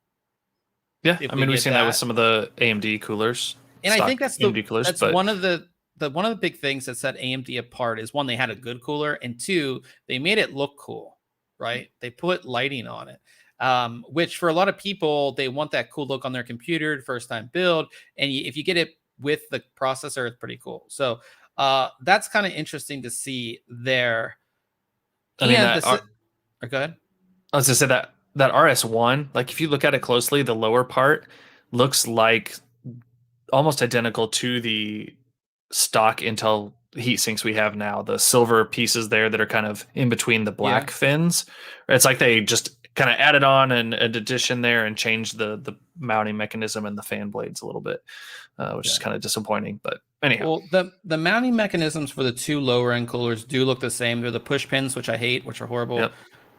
Speaker 2: Yeah, I mean, we've seen that with some of the AMD coolers.
Speaker 1: And I think that's one of the big things that set AMD apart is, one, they had a good cooler, and 2, they made it look cool, right? They put lighting on it, which for a lot of people, they want that cool look on their computer, first time build. And if you get it with the processor, it's pretty cool. So that's kind of interesting to see there.
Speaker 2: I mean,
Speaker 1: go ahead.
Speaker 2: I was gonna say that RS1, like if you look at it closely, the lower part looks like almost identical to the stock Intel heat sinks we have now. The silver pieces there that are kind of in between the black fins. It's like they just kind of added on an addition there and changed the mounting mechanism and the fan blades a little bit, which is kind of disappointing. But anyhow,
Speaker 1: well, the mounting mechanisms for the two lower end coolers do look the same. They're the push pins, which I hate, which are horrible,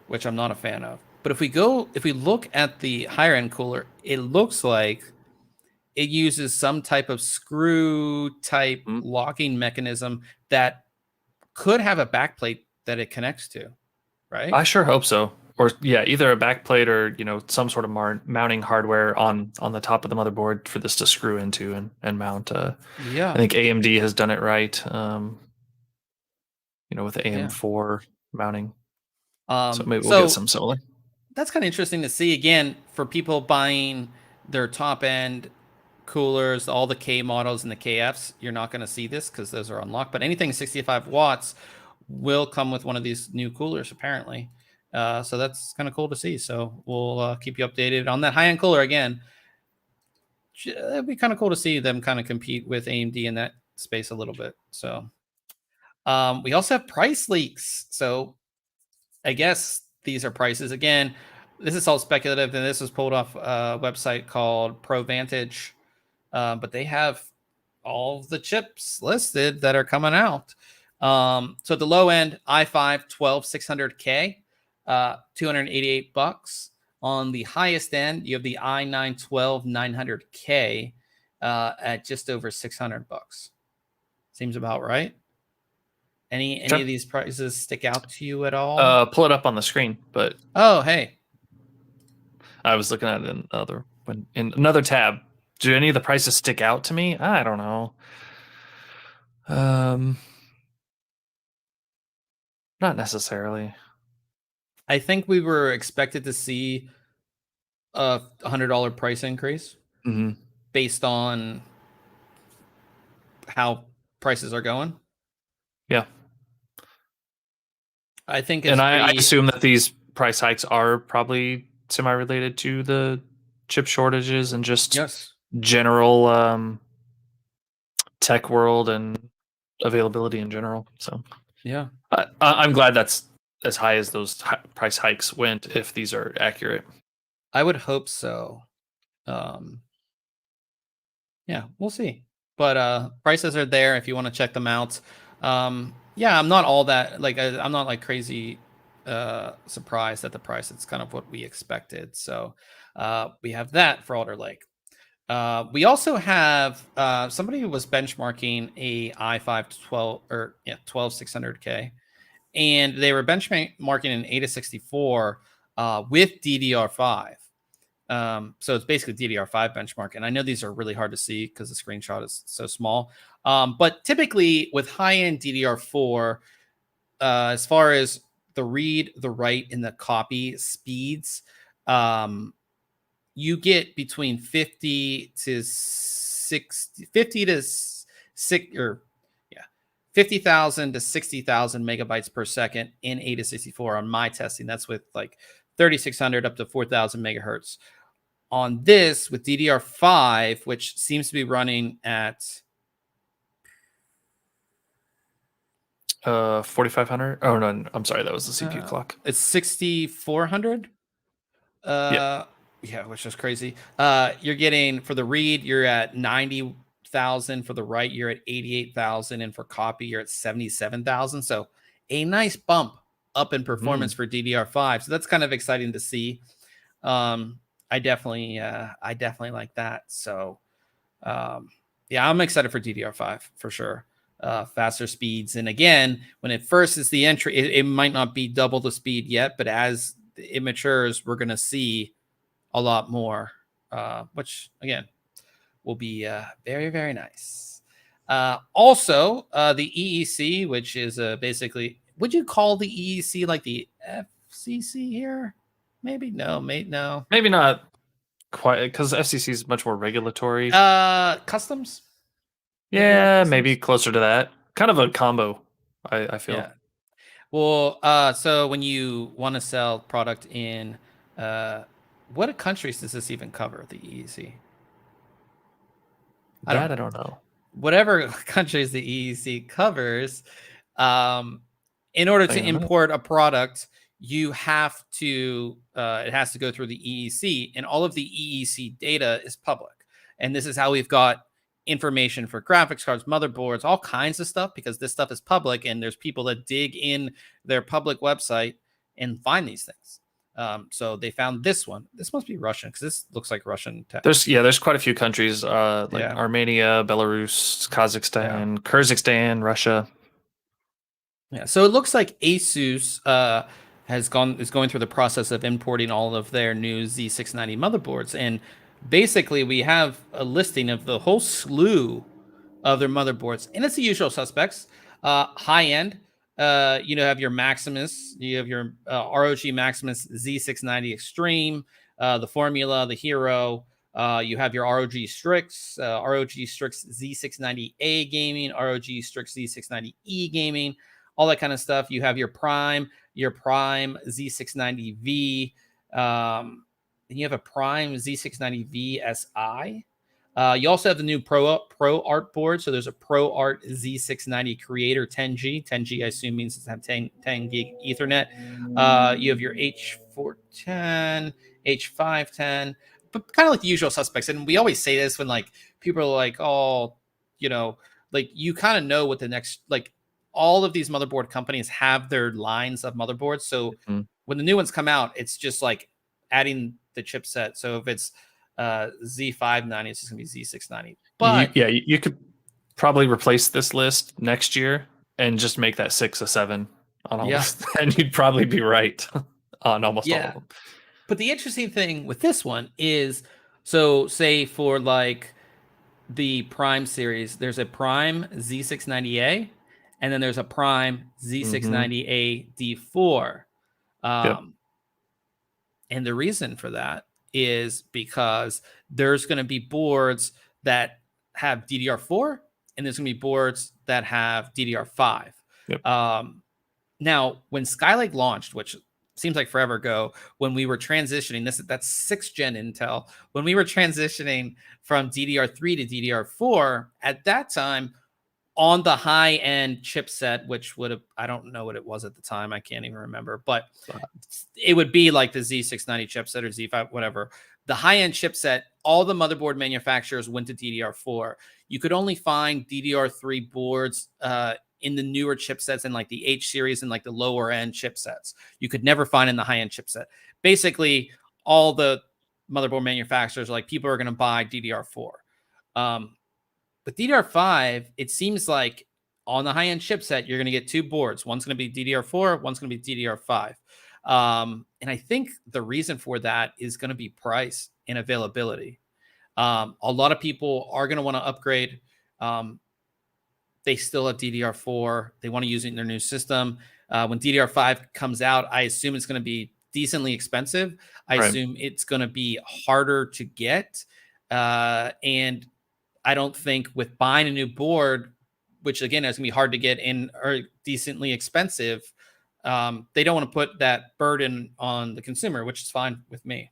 Speaker 1: which I'm not a fan of. But if we look at the higher end cooler, it looks like it uses some type of screw type locking mechanism that could have a backplate that it connects to, right?
Speaker 2: I sure hope so. Or either a backplate or some sort of mounting hardware on the top of the motherboard for this to screw into and mount. I think AMD has done it right. With the AM4 mounting. So maybe we'll get some similar.
Speaker 1: That's kind of interesting to see. Again, for people buying their top end coolers, all the K models and the KFs, you're not going to see this because those are unlocked. But anything 65 watts will come with one of these new coolers, apparently. So that's kind of cool to see. So we'll keep you updated on that high-end cooler. Again, it'd be kind of cool to see them kind of compete with AMD in that space a little bit. So we also have price leaks. So I guess these are prices. Again, this is all speculative, and this was pulled off a website called ProVantage. But they have all the chips listed that are coming out. So at the low end, i5 12600K, $288. On the highest end, you have the i9 12900K at just over $600. Seems about right. Any of these prices stick out to you at all?
Speaker 2: Pull it up on the screen, but
Speaker 1: hey,
Speaker 2: I was looking at it in another tab. Do any of the prices stick out to me? I don't know. Not necessarily.
Speaker 1: I think we were expected to see a $100 price increase based on how prices are going.
Speaker 2: Yeah.
Speaker 1: I think
Speaker 2: I assume that these price hikes are probably semi-related to the chip shortages and just general tech world and availability in general. So
Speaker 1: yeah,
Speaker 2: I'm glad that's as high as those price hikes went, if these are accurate.
Speaker 1: I would hope so. Yeah, we'll see. But prices are there if you want to check them out. Yeah, I'm not all that I'm not like crazy surprised at the price. It's kind of what we expected. So we have that for Alder Lake. We also have somebody who was benchmarking a i5 12600K, and they were benchmarking an AIDA64 with DDR5. So it's basically DDR5 benchmark. And I know these are really hard to see because the screenshot is so small. But typically with high-end DDR4, as far as the read, the write, and the copy speeds, you get between 50 to 50,000 to 60,000 megabytes per second in AIDA64 on my testing. That's with like 3600 up to 4,000 megahertz. On this with DDR5, which seems to be running at
Speaker 2: 4500. Oh no, I'm sorry, that was the CPU clock.
Speaker 1: It's 6400. Yeah, which is crazy. You're getting for the read, you're at 90,000. For the write, you're at 88,000, and for copy, you're at 77,000. So a nice bump up in performance for DDR5. So that's kind of exciting to see. I definitely like that. So yeah, I'm excited for DDR5 for sure. Faster speeds. And again, when it first is the entry, it might not be double the speed yet, but as it matures, we're going to see a lot more, which again will be very, very nice. Also, the EEC, which is basically, would you call the EEC like the FCC here? Maybe no, maybe
Speaker 2: not quite, because FCC is much more regulatory.
Speaker 1: Customs.
Speaker 2: Yeah, maybe closer to that. Kind of a combo, I feel.
Speaker 1: Yeah. Well, so when you want to sell product in, what countries does this even cover? The EEC.
Speaker 2: I don't know.
Speaker 1: Whatever countries the EEC covers, in order to import a product, you have to, it has to go through the EEC, and all of the EEC data is public. And this is how we've got information for graphics cards, motherboards, all kinds of stuff, because this stuff is public, and there's people that dig in their public website and find these things. So they found this one. This must be Russian, because this looks like Russian tech.
Speaker 2: There's quite a few countries, like Armenia, Belarus, Kazakhstan, Kyrgyzstan, Russia.
Speaker 1: Yeah, so it looks like Asus is going through the process of importing all of their new Z690 motherboards, and basically we have a listing of the whole slew of their motherboards, and it's the usual suspects. High end, you have your Maximus, you have your ROG Maximus Z690 Extreme, the Formula, the Hero. You have your ROG Strix, ROG Strix Z690A Gaming, ROG Strix Z690E Gaming, all that kind of stuff. You have your Prime Z690V. And you have a Prime Z690V SI. You also have the new Pro Art board. So there's a Pro Art Z690 Creator 10G. 10G, I assume, means it's have 10 gig Ethernet. You have your H410, H510, but kind of like the usual suspects. And we always say this when like people are like, oh, like you kind of know what the next, like all of these motherboard companies have their lines of motherboards. So when the new ones come out, it's just like adding the chipset. So if it's Z590, it's just gonna be Z690. But
Speaker 2: you could probably replace this list next year and just make that 6 a 7 on all this, and you'd probably be right on almost all of them.
Speaker 1: But the interesting thing with this one is, so say for like the Prime series, there's a Prime Z690A, and then there's a Prime Z690A D4. And the reason for that is because there's going to be boards that have DDR4, and there's going to be boards that have DDR5. Now, when Skylake launched, which seems like forever ago, when we were transitioning, that's 6th gen Intel, when we were transitioning from DDR3 to DDR4, at that time, on the high-end chipset, which would have, I don't know what it was at the time, I can't even remember, but it would be like the Z690 chipset or Z5, whatever. The high-end chipset, all the motherboard manufacturers went to DDR4. You could only find DDR3 boards in the newer chipsets and like the H series and like the lower-end chipsets. You could never find in the high-end chipset. Basically, all the motherboard manufacturers are like, people are going to buy DDR4. But DDR5, it seems like on the high-end chipset, you're going to get 2 boards. One's going to be DDR4, one's going to be DDR5. And I think the reason for that is going to be price and availability. A lot of people are going to want to upgrade. They still have DDR4. They want to use it in their new system. When DDR5 comes out, I assume it's going to be decently expensive. I assume it's going to be harder to get. And I don't think with buying a new board, which again is going to be hard to get in or decently expensive, they don't want to put that burden on the consumer, which is fine with me.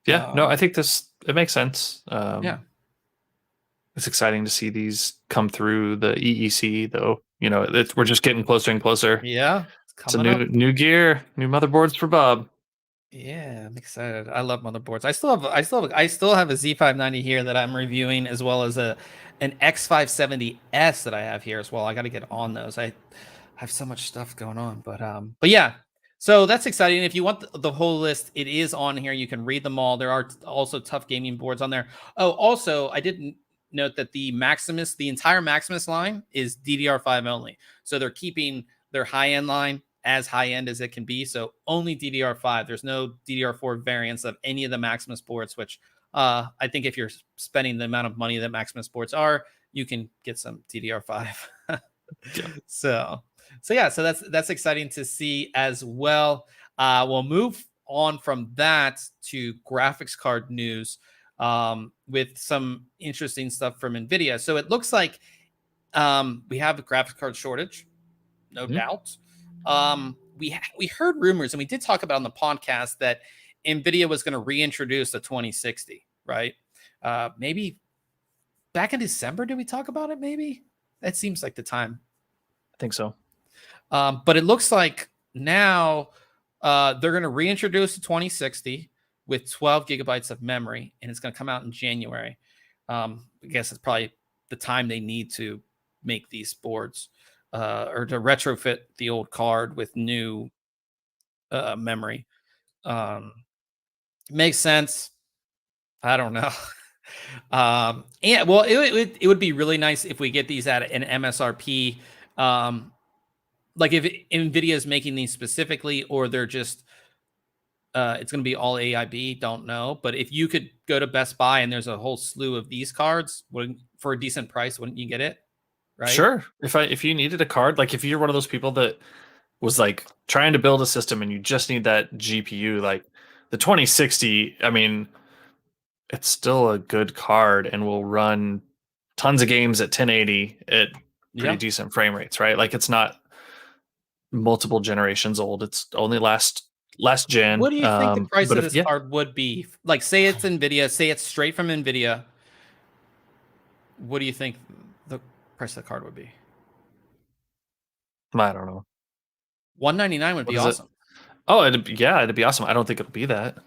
Speaker 2: No, I think it makes sense. It's exciting to see these come through the EEC, though. We're just getting closer and closer.
Speaker 1: Yeah,
Speaker 2: it's a new gear, new motherboards for Bob.
Speaker 1: Yeah, I'm excited. I love motherboards. I still have a Z590 here that I'm reviewing, as well as an X570S that I have here as well. I got to get on those. I have so much stuff going on, but yeah. So that's exciting. If you want the whole list, it is on here. You can read them all. There are also tough gaming boards on there. Oh, also, I didn't note that the entire Maximus line is DDR5 only. So they're keeping their high-end line as high-end as it can be. So only DDR5. There's no DDR4 variants of any of the Maximus boards, which I think if you're spending the amount of money that Maximus boards are, you can get some DDR5. So that's exciting to see as well. We'll move on from that to graphics card news with some interesting stuff from Nvidia. So it looks like we have a graphics card shortage, no doubt. We heard rumors, and we did talk about on the podcast, that Nvidia was going to reintroduce the 2060, right? Maybe back in December, did we talk about it? Maybe that seems like the time.
Speaker 2: I think so.
Speaker 1: But it looks like now they're going to reintroduce the 2060 with 12 gigabytes of memory, and it's going to come out in January. I guess it's probably the time they need to make these boards or to retrofit the old card with new memory. Makes sense. I don't know. And well, it would be really nice if we get these at an MSRP. Like if Nvidia is making these specifically, or they're just it's going to be all AIB, don't know. But if you could go to Best Buy and there's a whole slew of these cards for a decent price, wouldn't you get it? Right?
Speaker 2: Sure. If you needed a card, like if you're one of those people that was like trying to build a system and you just need that GPU, like the 2060, I mean, it's still a good card and will run tons of games at 1080 at pretty decent frame rates, right? Like it's not multiple generations old. It's only last gen.
Speaker 1: What do you think the price of this card would be? Like, say it's Nvidia, say it's straight from Nvidia. What do you think the price of the card would be?
Speaker 2: I don't know.
Speaker 1: $199 would be awesome.
Speaker 2: Oh, it'd be awesome. I don't think it'll be that.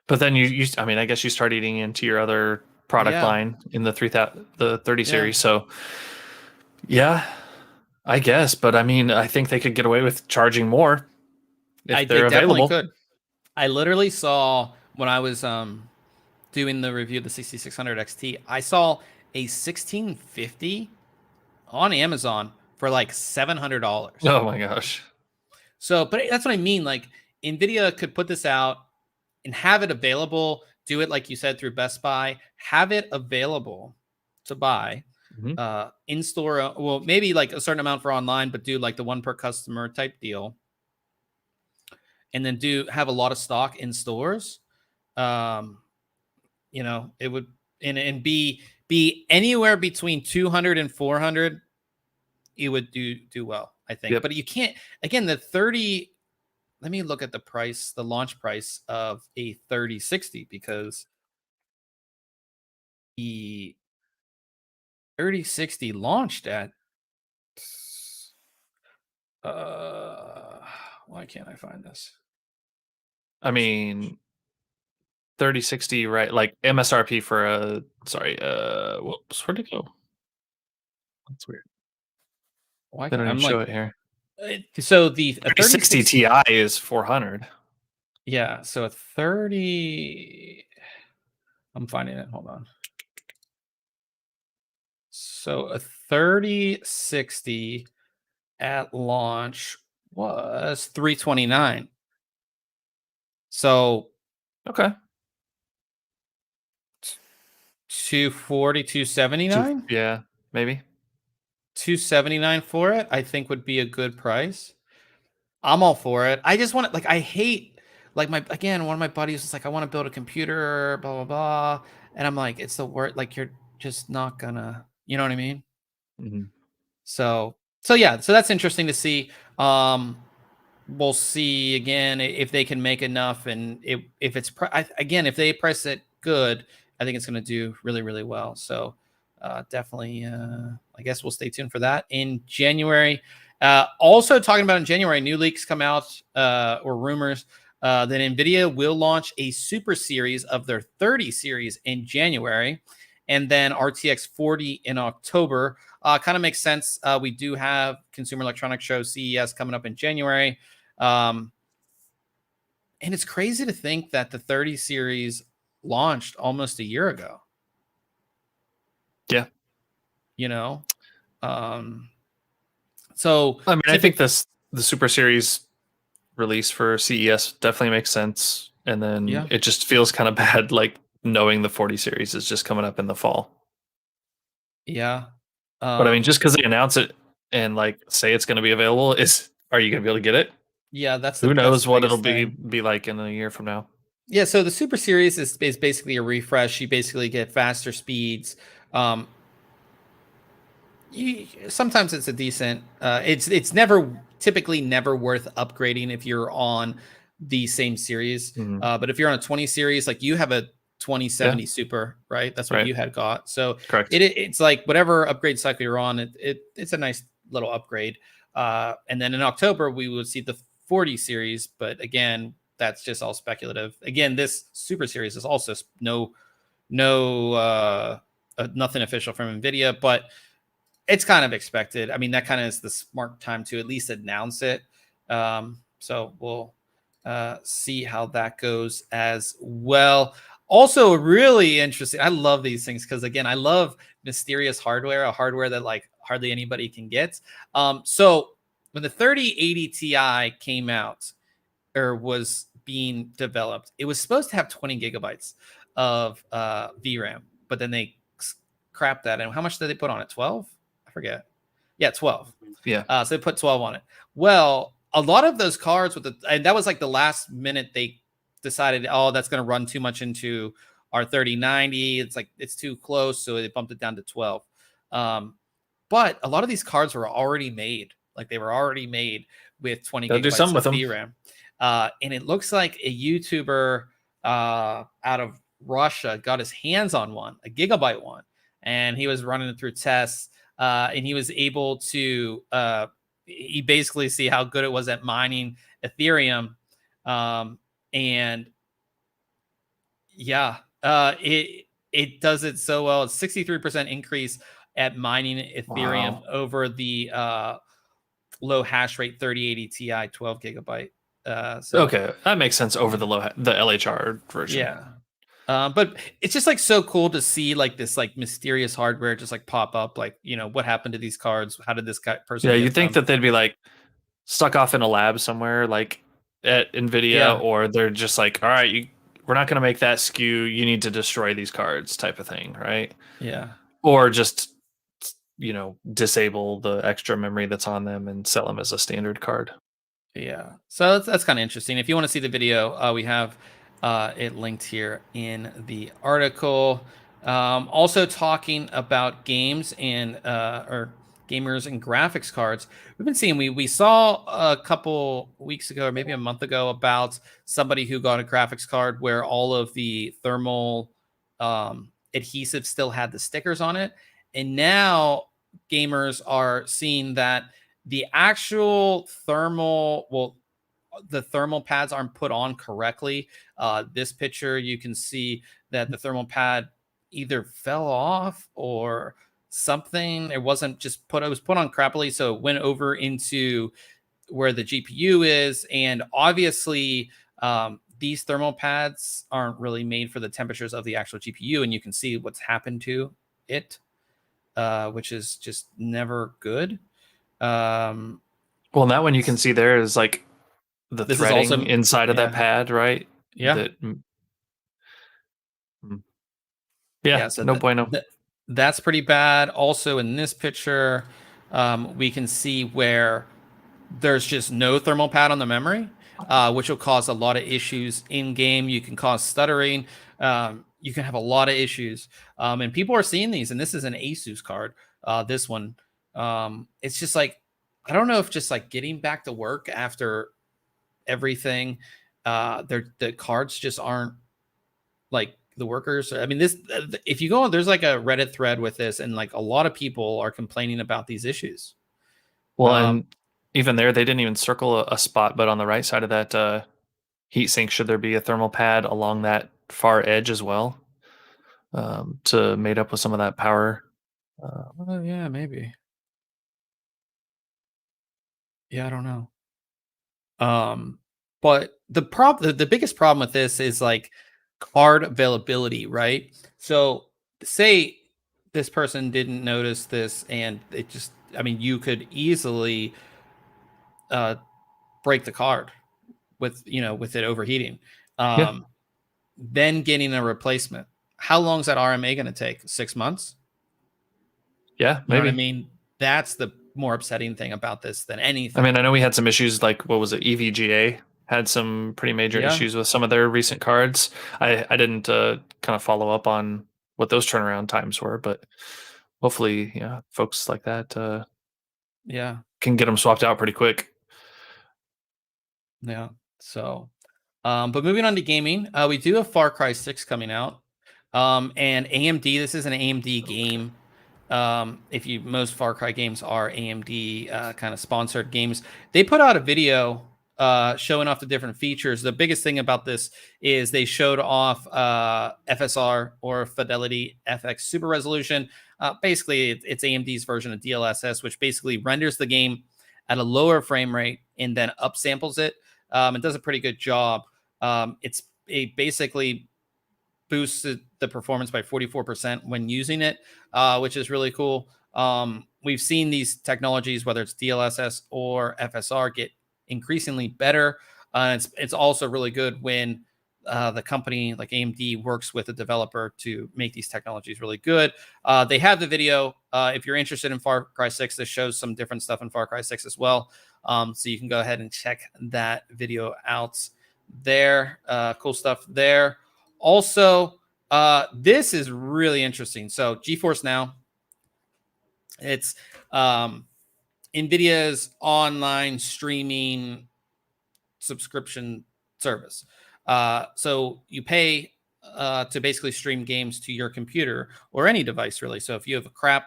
Speaker 2: But then you I mean, I guess you start eating into your other product line in the 30 series. So yeah, I guess. But I mean, I think they could get away with charging more if they're available.
Speaker 1: Could. I literally saw when I was doing the review of the 6600 XT, I saw a 1650 on Amazon for like $700.
Speaker 2: Oh my gosh.
Speaker 1: So, but that's what I mean. Like Nvidia could put this out and have it available, do it like you said through Best Buy, have it available to buy in store. Well, maybe like a certain amount for online, but do like the one per customer type deal. And then have a lot of stock in stores. You know, it would and be anywhere between 200 and 400. It would do well, I think. But you can't, again, the 30. Let me look at the price, the launch price of a 3060, because the 3060 launched at why can't I find this?
Speaker 2: I mean 3060, right? Like MSRP for whoops, where'd it go? That's weird.
Speaker 1: Why
Speaker 2: can't I show it here?
Speaker 1: So the
Speaker 2: 3060 Ti is 400.
Speaker 1: Yeah, so a 30. I'm finding it. Hold on. So a 3060 at launch was 329. So
Speaker 2: okay.
Speaker 1: 240, 279?
Speaker 2: Yeah, maybe.
Speaker 1: 279 for it, I think would be a good price. I'm all for it. I just want it, like, I hate, like, one of my buddies was like, I want to build a computer, blah, blah, blah. And I'm like, it's the word, like, you're just not gonna, you know what I mean? So yeah, so that's interesting to see. We'll see again if they can make enough, and if it's again, if they price it good, I think it's going to do really, really well. So definitely, I guess we'll stay tuned for that in January. Also talking about in January, new leaks come out or rumors that Nvidia will launch a super series of their 30 series in January, and then RTX 40 in October. Kind of makes sense. We do have Consumer Electronics Show, CES, coming up in January. And it's crazy to think that the 30 series launched almost a year ago.
Speaker 2: Yeah.
Speaker 1: You know? So
Speaker 2: I mean, I think the Super Series release for CES definitely makes sense. And then it just feels kind of bad, like knowing the 40 series is just coming up in the fall. Yeah. But I mean, just because they announce it and like say it's going to be available, are you going to be able to get it?
Speaker 1: Yeah,
Speaker 2: who knows what it'll be like in a year from now.
Speaker 1: Yeah, so the Super Series is basically a refresh. You basically get faster speeds. Sometimes it's a decent. It's typically never worth upgrading if you're on the same series. But if you're on a 20 series, like you have a 2070 Super, right? That's what you had got. So
Speaker 2: correct.
Speaker 1: It's like whatever upgrade cycle you're on, it's a nice little upgrade. And then in October, we would see the 40 series. But again, that's just all speculative. Again, this Super Series is also nothing official from Nvidia, but it's kind of expected. I mean, that kind of is the smart time to at least announce it. So we'll see how that goes as well. Also, really interesting. I love these things because, again, I love mysterious hardware, a hardware that like hardly anybody can get. So when the 3080 Ti came out or was being developed, it was supposed to have 20 gigabytes of VRAM, but then they crapped that. And how much did they put on it? 12? I forget. Yeah, 12.
Speaker 2: Yeah.
Speaker 1: So they put 12 on it. Well, a lot of those cards and that was like the last minute they decided, oh, that's going to run too much into our 3090. It's like it's too close, so they bumped it down to 12. But a lot of these cards were already made. Like they were already made with 20
Speaker 2: They'll do
Speaker 1: gigabytes
Speaker 2: something
Speaker 1: of
Speaker 2: with them.
Speaker 1: VRAM. And it looks like a YouTuber out of Russia got his hands on one, a gigabyte one, and he was running it through tests. And he was able to he basically see how good it was at mining Ethereum. And yeah, it does it so well. It's 63% increase at mining Ethereum over the low hash rate 3080 Ti 12 gigabyte. So
Speaker 2: okay, that makes sense over the LHR version.
Speaker 1: Yeah. But it's just like so cool to see like this like mysterious hardware just like pop up. Like, you know, what happened to these cards? How did this person?
Speaker 2: Yeah,
Speaker 1: get
Speaker 2: you'd think
Speaker 1: them?
Speaker 2: that they'd be like stuck off in a lab somewhere, like at Nvidia,
Speaker 1: Yeah.
Speaker 2: or they're just like, all right, we're not going to make that SKU. You need to destroy these cards, type of thing, right?
Speaker 1: Yeah.
Speaker 2: Or just disable the extra memory that's on them and sell them as a standard card.
Speaker 1: Yeah. So that's kind of interesting. If you want to see the video, we have it linked here in the article. Also talking about games and or gamers and graphics cards. We've been seeing we saw a couple weeks ago or maybe a month ago about somebody who got a graphics card where all of the thermal adhesive still had the stickers on it. And now gamers are seeing that the actual the thermal pads aren't put on correctly. This picture, you can see that the thermal pad either fell off or something. It was put on crappily. So it went over into where the GPU is. And obviously, these thermal pads aren't really made for the temperatures of the actual GPU. And you can see what's happened to it, which is just never good.
Speaker 2: Well, that one you can see there is like the threading inside of that pad, right?
Speaker 1: Yeah.
Speaker 2: So no bueno.
Speaker 1: That's pretty bad. Also in this picture, we can see where there's just no thermal pad on the memory, which will cause a lot of issues in game. You can cause stuttering. You can have a lot of issues. And people are seeing these, and this is an Asus card. This one, it's just like, I don't know if just like getting back to work after everything, the cards just aren't like the workers. I mean, this, if you go on, there's like a Reddit thread with this, and like a lot of people are complaining about these issues.
Speaker 2: Well, and even there, they didn't even circle a spot, but on the right side of that heatsink, should there be a thermal pad along that far edge as well to mate up with some of that power?
Speaker 1: Yeah, maybe. Yeah, I don't know. But the biggest problem with this is like card availability, right? So say this person didn't notice this and it just, I mean, you could easily break the card with it overheating. Then getting a replacement. How long is that RMA going to take? 6 months?
Speaker 2: Yeah, maybe.
Speaker 1: You know what I mean? That's the more upsetting thing about this than anything.
Speaker 2: I mean, I know we had some issues, like what was it? EVGA had some pretty major issues with some of their recent cards. I didn't kind of follow up on what those turnaround times were, but hopefully, yeah, folks like that can get them swapped out pretty quick.
Speaker 1: Yeah. So, but moving on to gaming, we do have Far Cry 6 coming out. And AMD, this is an AMD game. if you most Far Cry games are AMD kind of sponsored games, they put out a video showing off the different features. The biggest thing about this is they showed off FSR, or Fidelity FX Super Resolution. Basically, it's AMD's version of DLSS, which basically renders the game at a lower frame rate and then upsamples it. It does a pretty good job. It basically boosts the performance by 44% when using it, which is really cool. We've seen these technologies, whether it's DLSS or FSR, get increasingly better. It's also really good when the company like AMD works with a developer to make these technologies really good. They have the video. If you're interested in Far Cry 6, this shows some different stuff in Far Cry 6 as well. So you can go ahead and check that video out there. Cool stuff there. Also, this is really interesting. So GeForce Now, it's Nvidia's online streaming subscription service. So you pay to basically stream games to your computer or any device, really. So if you have a crap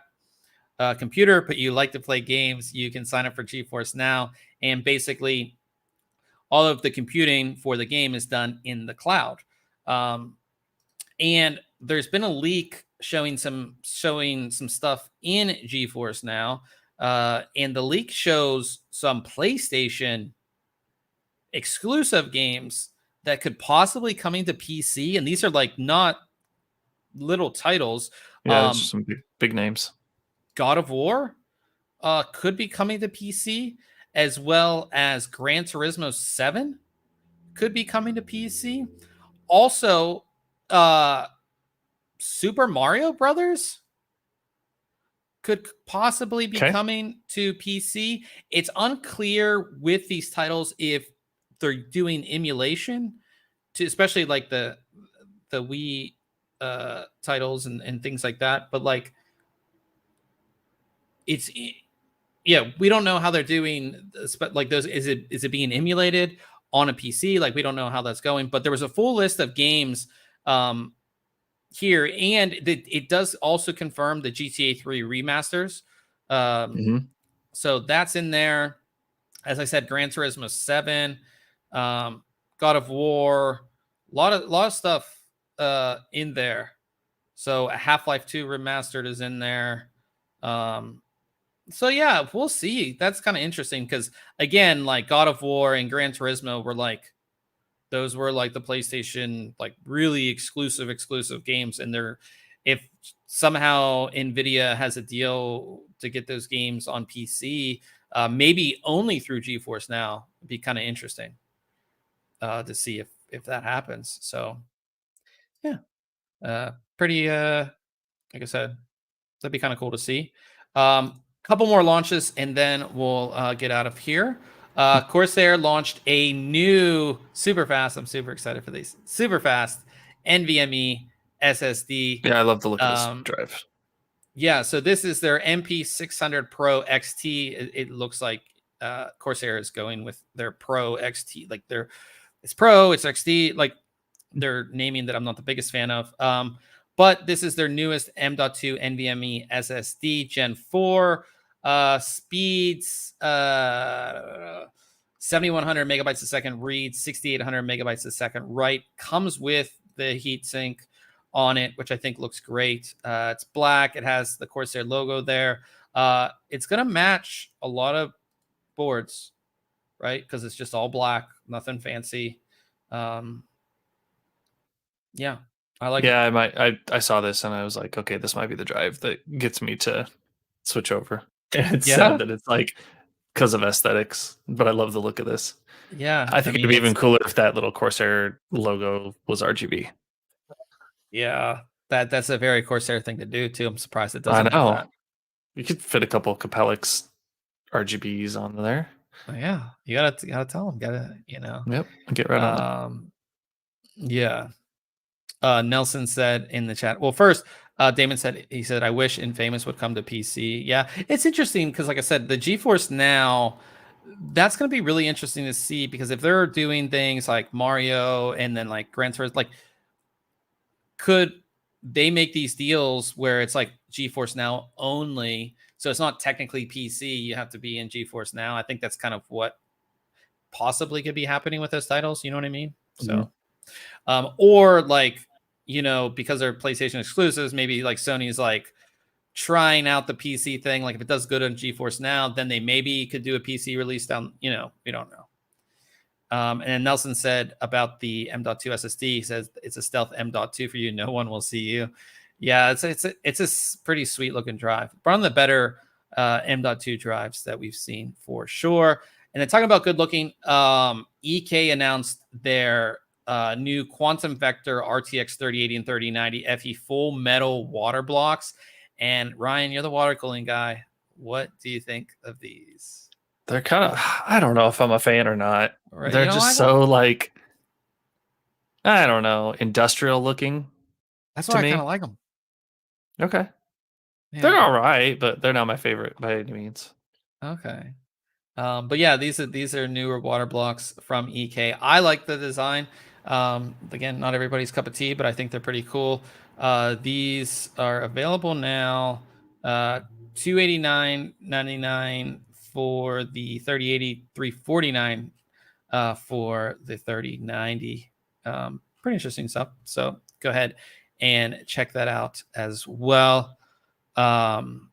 Speaker 1: computer, but you like to play games, you can sign up for GeForce Now, and basically all of the computing for the game is done in the cloud. And there's been a leak showing some stuff in GeForce Now, and the leak shows some PlayStation exclusive games that could possibly coming to PC, and these are like not little titles.
Speaker 2: Yeah, some big names.
Speaker 1: God of War could be coming to PC, as well as Gran Turismo 7 could be coming to PC. Also, Super Mario Brothers could possibly be coming to PC. It's unclear with these titles if they're doing emulation to, especially like the Wii titles and things like that. But like, we don't know how they're doing. Like those, is it being emulated on a PC? Like, we don't know how that's going. But there was a full list of games here, and it does also confirm the GTA 3 remasters. So that's in there. As I said, Gran Turismo 7, God of War, a lot of stuff in there. So Half-Life 2 remastered is in there. So yeah, we'll see. That's kind of interesting because, again, like God of War and Gran Turismo were like, those were like the PlayStation, like really exclusive games. And if somehow Nvidia has a deal to get those games on PC, maybe only through GeForce Now, it'd be kind of interesting to see if that happens. So yeah, pretty, like I said, that'd be kind of cool to see. Couple more launches and then we'll get out of here. Corsair launched a new super fast. I'm super excited for these super fast NVMe SSD.
Speaker 2: Yeah, I love the look of this drive.
Speaker 1: Yeah, so this is their MP600 Pro XT. It looks like Corsair is going with their Pro XT. Like it's Pro, it's XT. Like they're naming that I'm not the biggest fan of. But this is their newest M.2 NVMe SSD Gen 4. Speeds 7100 megabytes a second read, 6800 megabytes a second write. Comes with the heatsink on it, which I think looks great. It's black. It has the Corsair logo there. It's going to match a lot of boards, right? Because it's just all black, nothing fancy. Yeah, I like it.
Speaker 2: Yeah, I saw this and I was like, okay, this might be the drive that gets me to switch over. And it's sad that it's like because of aesthetics, but I love the look of this.
Speaker 1: Yeah,
Speaker 2: I think it'd be even cooler if that little Corsair logo was RGB.
Speaker 1: Yeah, that's a very Corsair thing to do too. I'm surprised it doesn't have that.
Speaker 2: You could fit a couple Capellix RGBs on there.
Speaker 1: Yeah, you gotta tell them.
Speaker 2: Yep, get right on
Speaker 1: it. Yeah. Nelson said in the chat. Well, first, Damon said, I wish Infamous would come to PC. Yeah, it's interesting because, like I said, the GeForce Now, that's going to be really interesting to see, because if they're doing things like Mario and then like Gran Turismo, like, could they make these deals where it's like GeForce Now only. So it's not technically PC. You have to be in GeForce Now. I think that's kind of what possibly could be happening with those titles. You know what I mean? So, or like, because they're PlayStation exclusives, maybe like Sony's like trying out the PC thing. Like if it does good on GeForce Now, then they maybe could do a PC release down, we don't know. And then Nelson said about the M.2 SSD, he says it's a stealth M.2 for you. No one will see you. Yeah, it's a pretty sweet looking drive. One of the better M.2 drives that we've seen for sure. And then talking about good looking, EK announced their new Quantum Vector RTX 3080 and 3090 FE full metal water blocks. And Ryan, you're the water cooling guy. What do you think of these?
Speaker 2: They're kind of, I don't know if I'm a fan or not. Right. They're just so like, I don't know, industrial looking.
Speaker 1: That's why I kind of like them.
Speaker 2: Okay. Yeah. They're all right, but they're not my favorite by any means.
Speaker 1: Okay. But yeah, these are newer water blocks from EK. I like the design. Again, not everybody's cup of tea, but I think they're pretty cool. These are available now. $289.99 for the 3080, $349 for the 3090. Pretty interesting stuff. So go ahead and check that out as well. And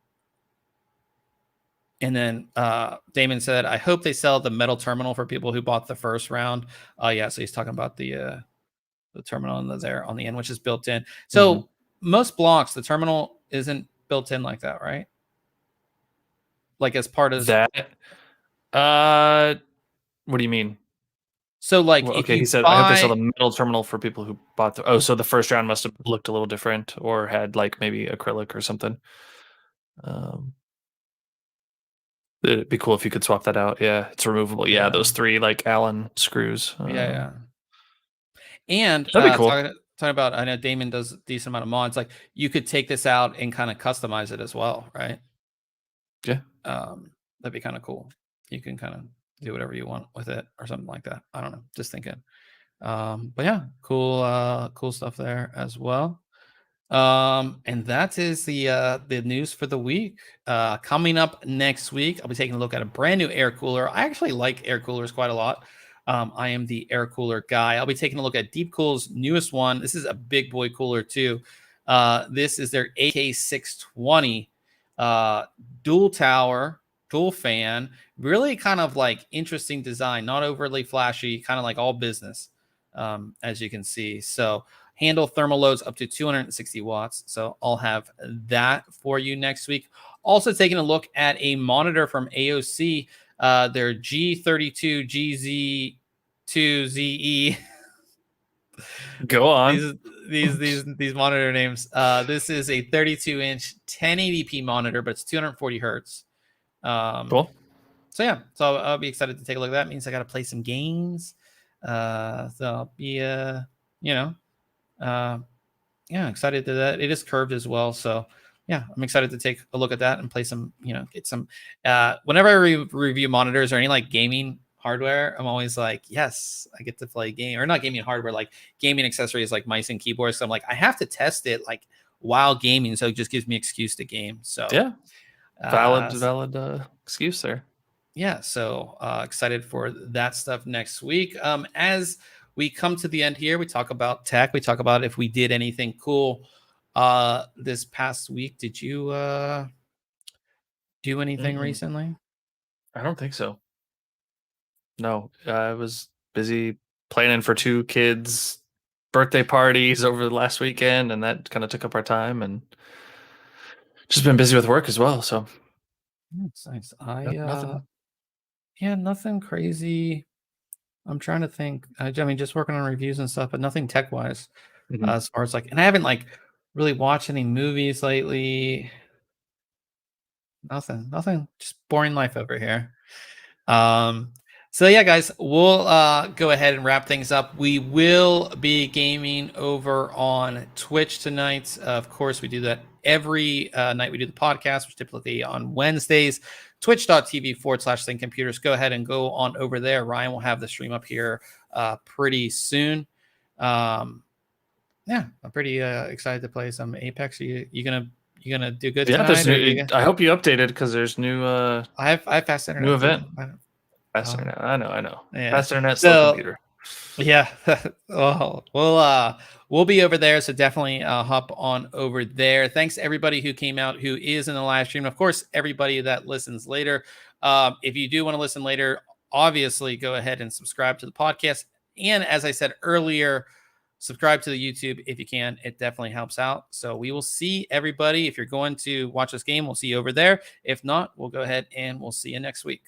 Speaker 1: then Damon said, I hope they sell the metal terminal for people who bought the first round. Yeah, so he's talking about the terminal there on the end, which is built in. So most blocks, the terminal isn't built in like that, right? Like as part of
Speaker 2: that. What do you mean?
Speaker 1: So like,
Speaker 2: well, okay, he said, I hope they sell the metal terminal for people who bought the. Oh, so the first round must have looked a little different or had like maybe acrylic or something. It'd be cool if you could swap that out. Yeah, it's removable. Yeah, those 3 like Allen screws.
Speaker 1: Yeah. And
Speaker 2: that'd be cool.
Speaker 1: Talking about, I know Damon does a decent amount of mods. Like you could take this out and kind of customize it as well, right?
Speaker 2: Yeah.
Speaker 1: That'd be kind of cool. You can kind of do whatever you want with it or something like that. I don't know. Just thinking. But yeah, cool stuff there as well. And that is the news for the week. Coming up next week, I'll be taking a look at a brand new air cooler. I actually like air coolers quite a lot. I am the air cooler guy. I'll be taking a look at Deepcool's newest one. This is a big boy cooler too. This is their AK620 dual tower, dual fan, really kind of like interesting design, not overly flashy, kind of like all business, as you can see. So handle thermal loads up to 260 watts. So I'll have that for you next week. Also taking a look at a monitor from AOC, their G32 GZ2ZE.
Speaker 2: Go on.
Speaker 1: These monitor names. This is a 32-inch 1080p monitor, but it's 240 hertz.
Speaker 2: Cool.
Speaker 1: So yeah, so I'll be excited to take a look at that. It means I got to play some games. So I'll be, excited to that. It is curved as well. So yeah, I'm excited to take a look at that and play some, get some, whenever I review monitors or any like gaming hardware, I'm always like, yes, I get to play game, or not gaming hardware, like gaming accessories like mice and keyboards. So I'm like, I have to test it like while gaming. So it just gives me excuse to game. So
Speaker 2: yeah, valid excuse there.
Speaker 1: Yeah, so excited for that stuff next week. As we come to the end here, we talk about tech. We talk about if we did anything cool this past week. Did you do anything recently?
Speaker 2: I don't think so. No, I was busy planning for 2 kids' birthday parties over the last weekend, and that kind of took up our time, and just been busy with work as well. So
Speaker 1: that's nice.
Speaker 2: Nothing.
Speaker 1: Yeah, nothing crazy. I'm trying to think. I mean, just working on reviews and stuff, but nothing tech wise. As far as like, and I haven't like really watched any movies lately. Nothing. Just boring life over here. So yeah, guys, we'll go ahead and wrap things up. We will be gaming over on Twitch tonight. Of course, we do that every night we do the podcast, which typically on Wednesdays. Twitch.tv/ThinkComputers. Go ahead and go on over there. Ryan will have the stream up here pretty soon. Yeah, I'm pretty excited to play some Apex. You gonna You gonna do good
Speaker 2: Yeah,
Speaker 1: tonight?
Speaker 2: I hope you updated because there's new
Speaker 1: I have fast internet.
Speaker 2: new event.
Speaker 1: Too.
Speaker 2: Fast internet. I know.
Speaker 1: Yeah.
Speaker 2: Fast internet, slow computer.
Speaker 1: Yeah. Oh, we'll be over there, so definitely hop on over there. Thanks to everybody who came out, who is in the live stream. Of course, everybody that listens later. If you do want to listen later, obviously go ahead and subscribe to the podcast. And as I said earlier, subscribe to the YouTube if you can. It definitely helps out. So we will see everybody. If you're going to watch this game, we'll see you over there. If not, we'll go ahead and we'll see you next week.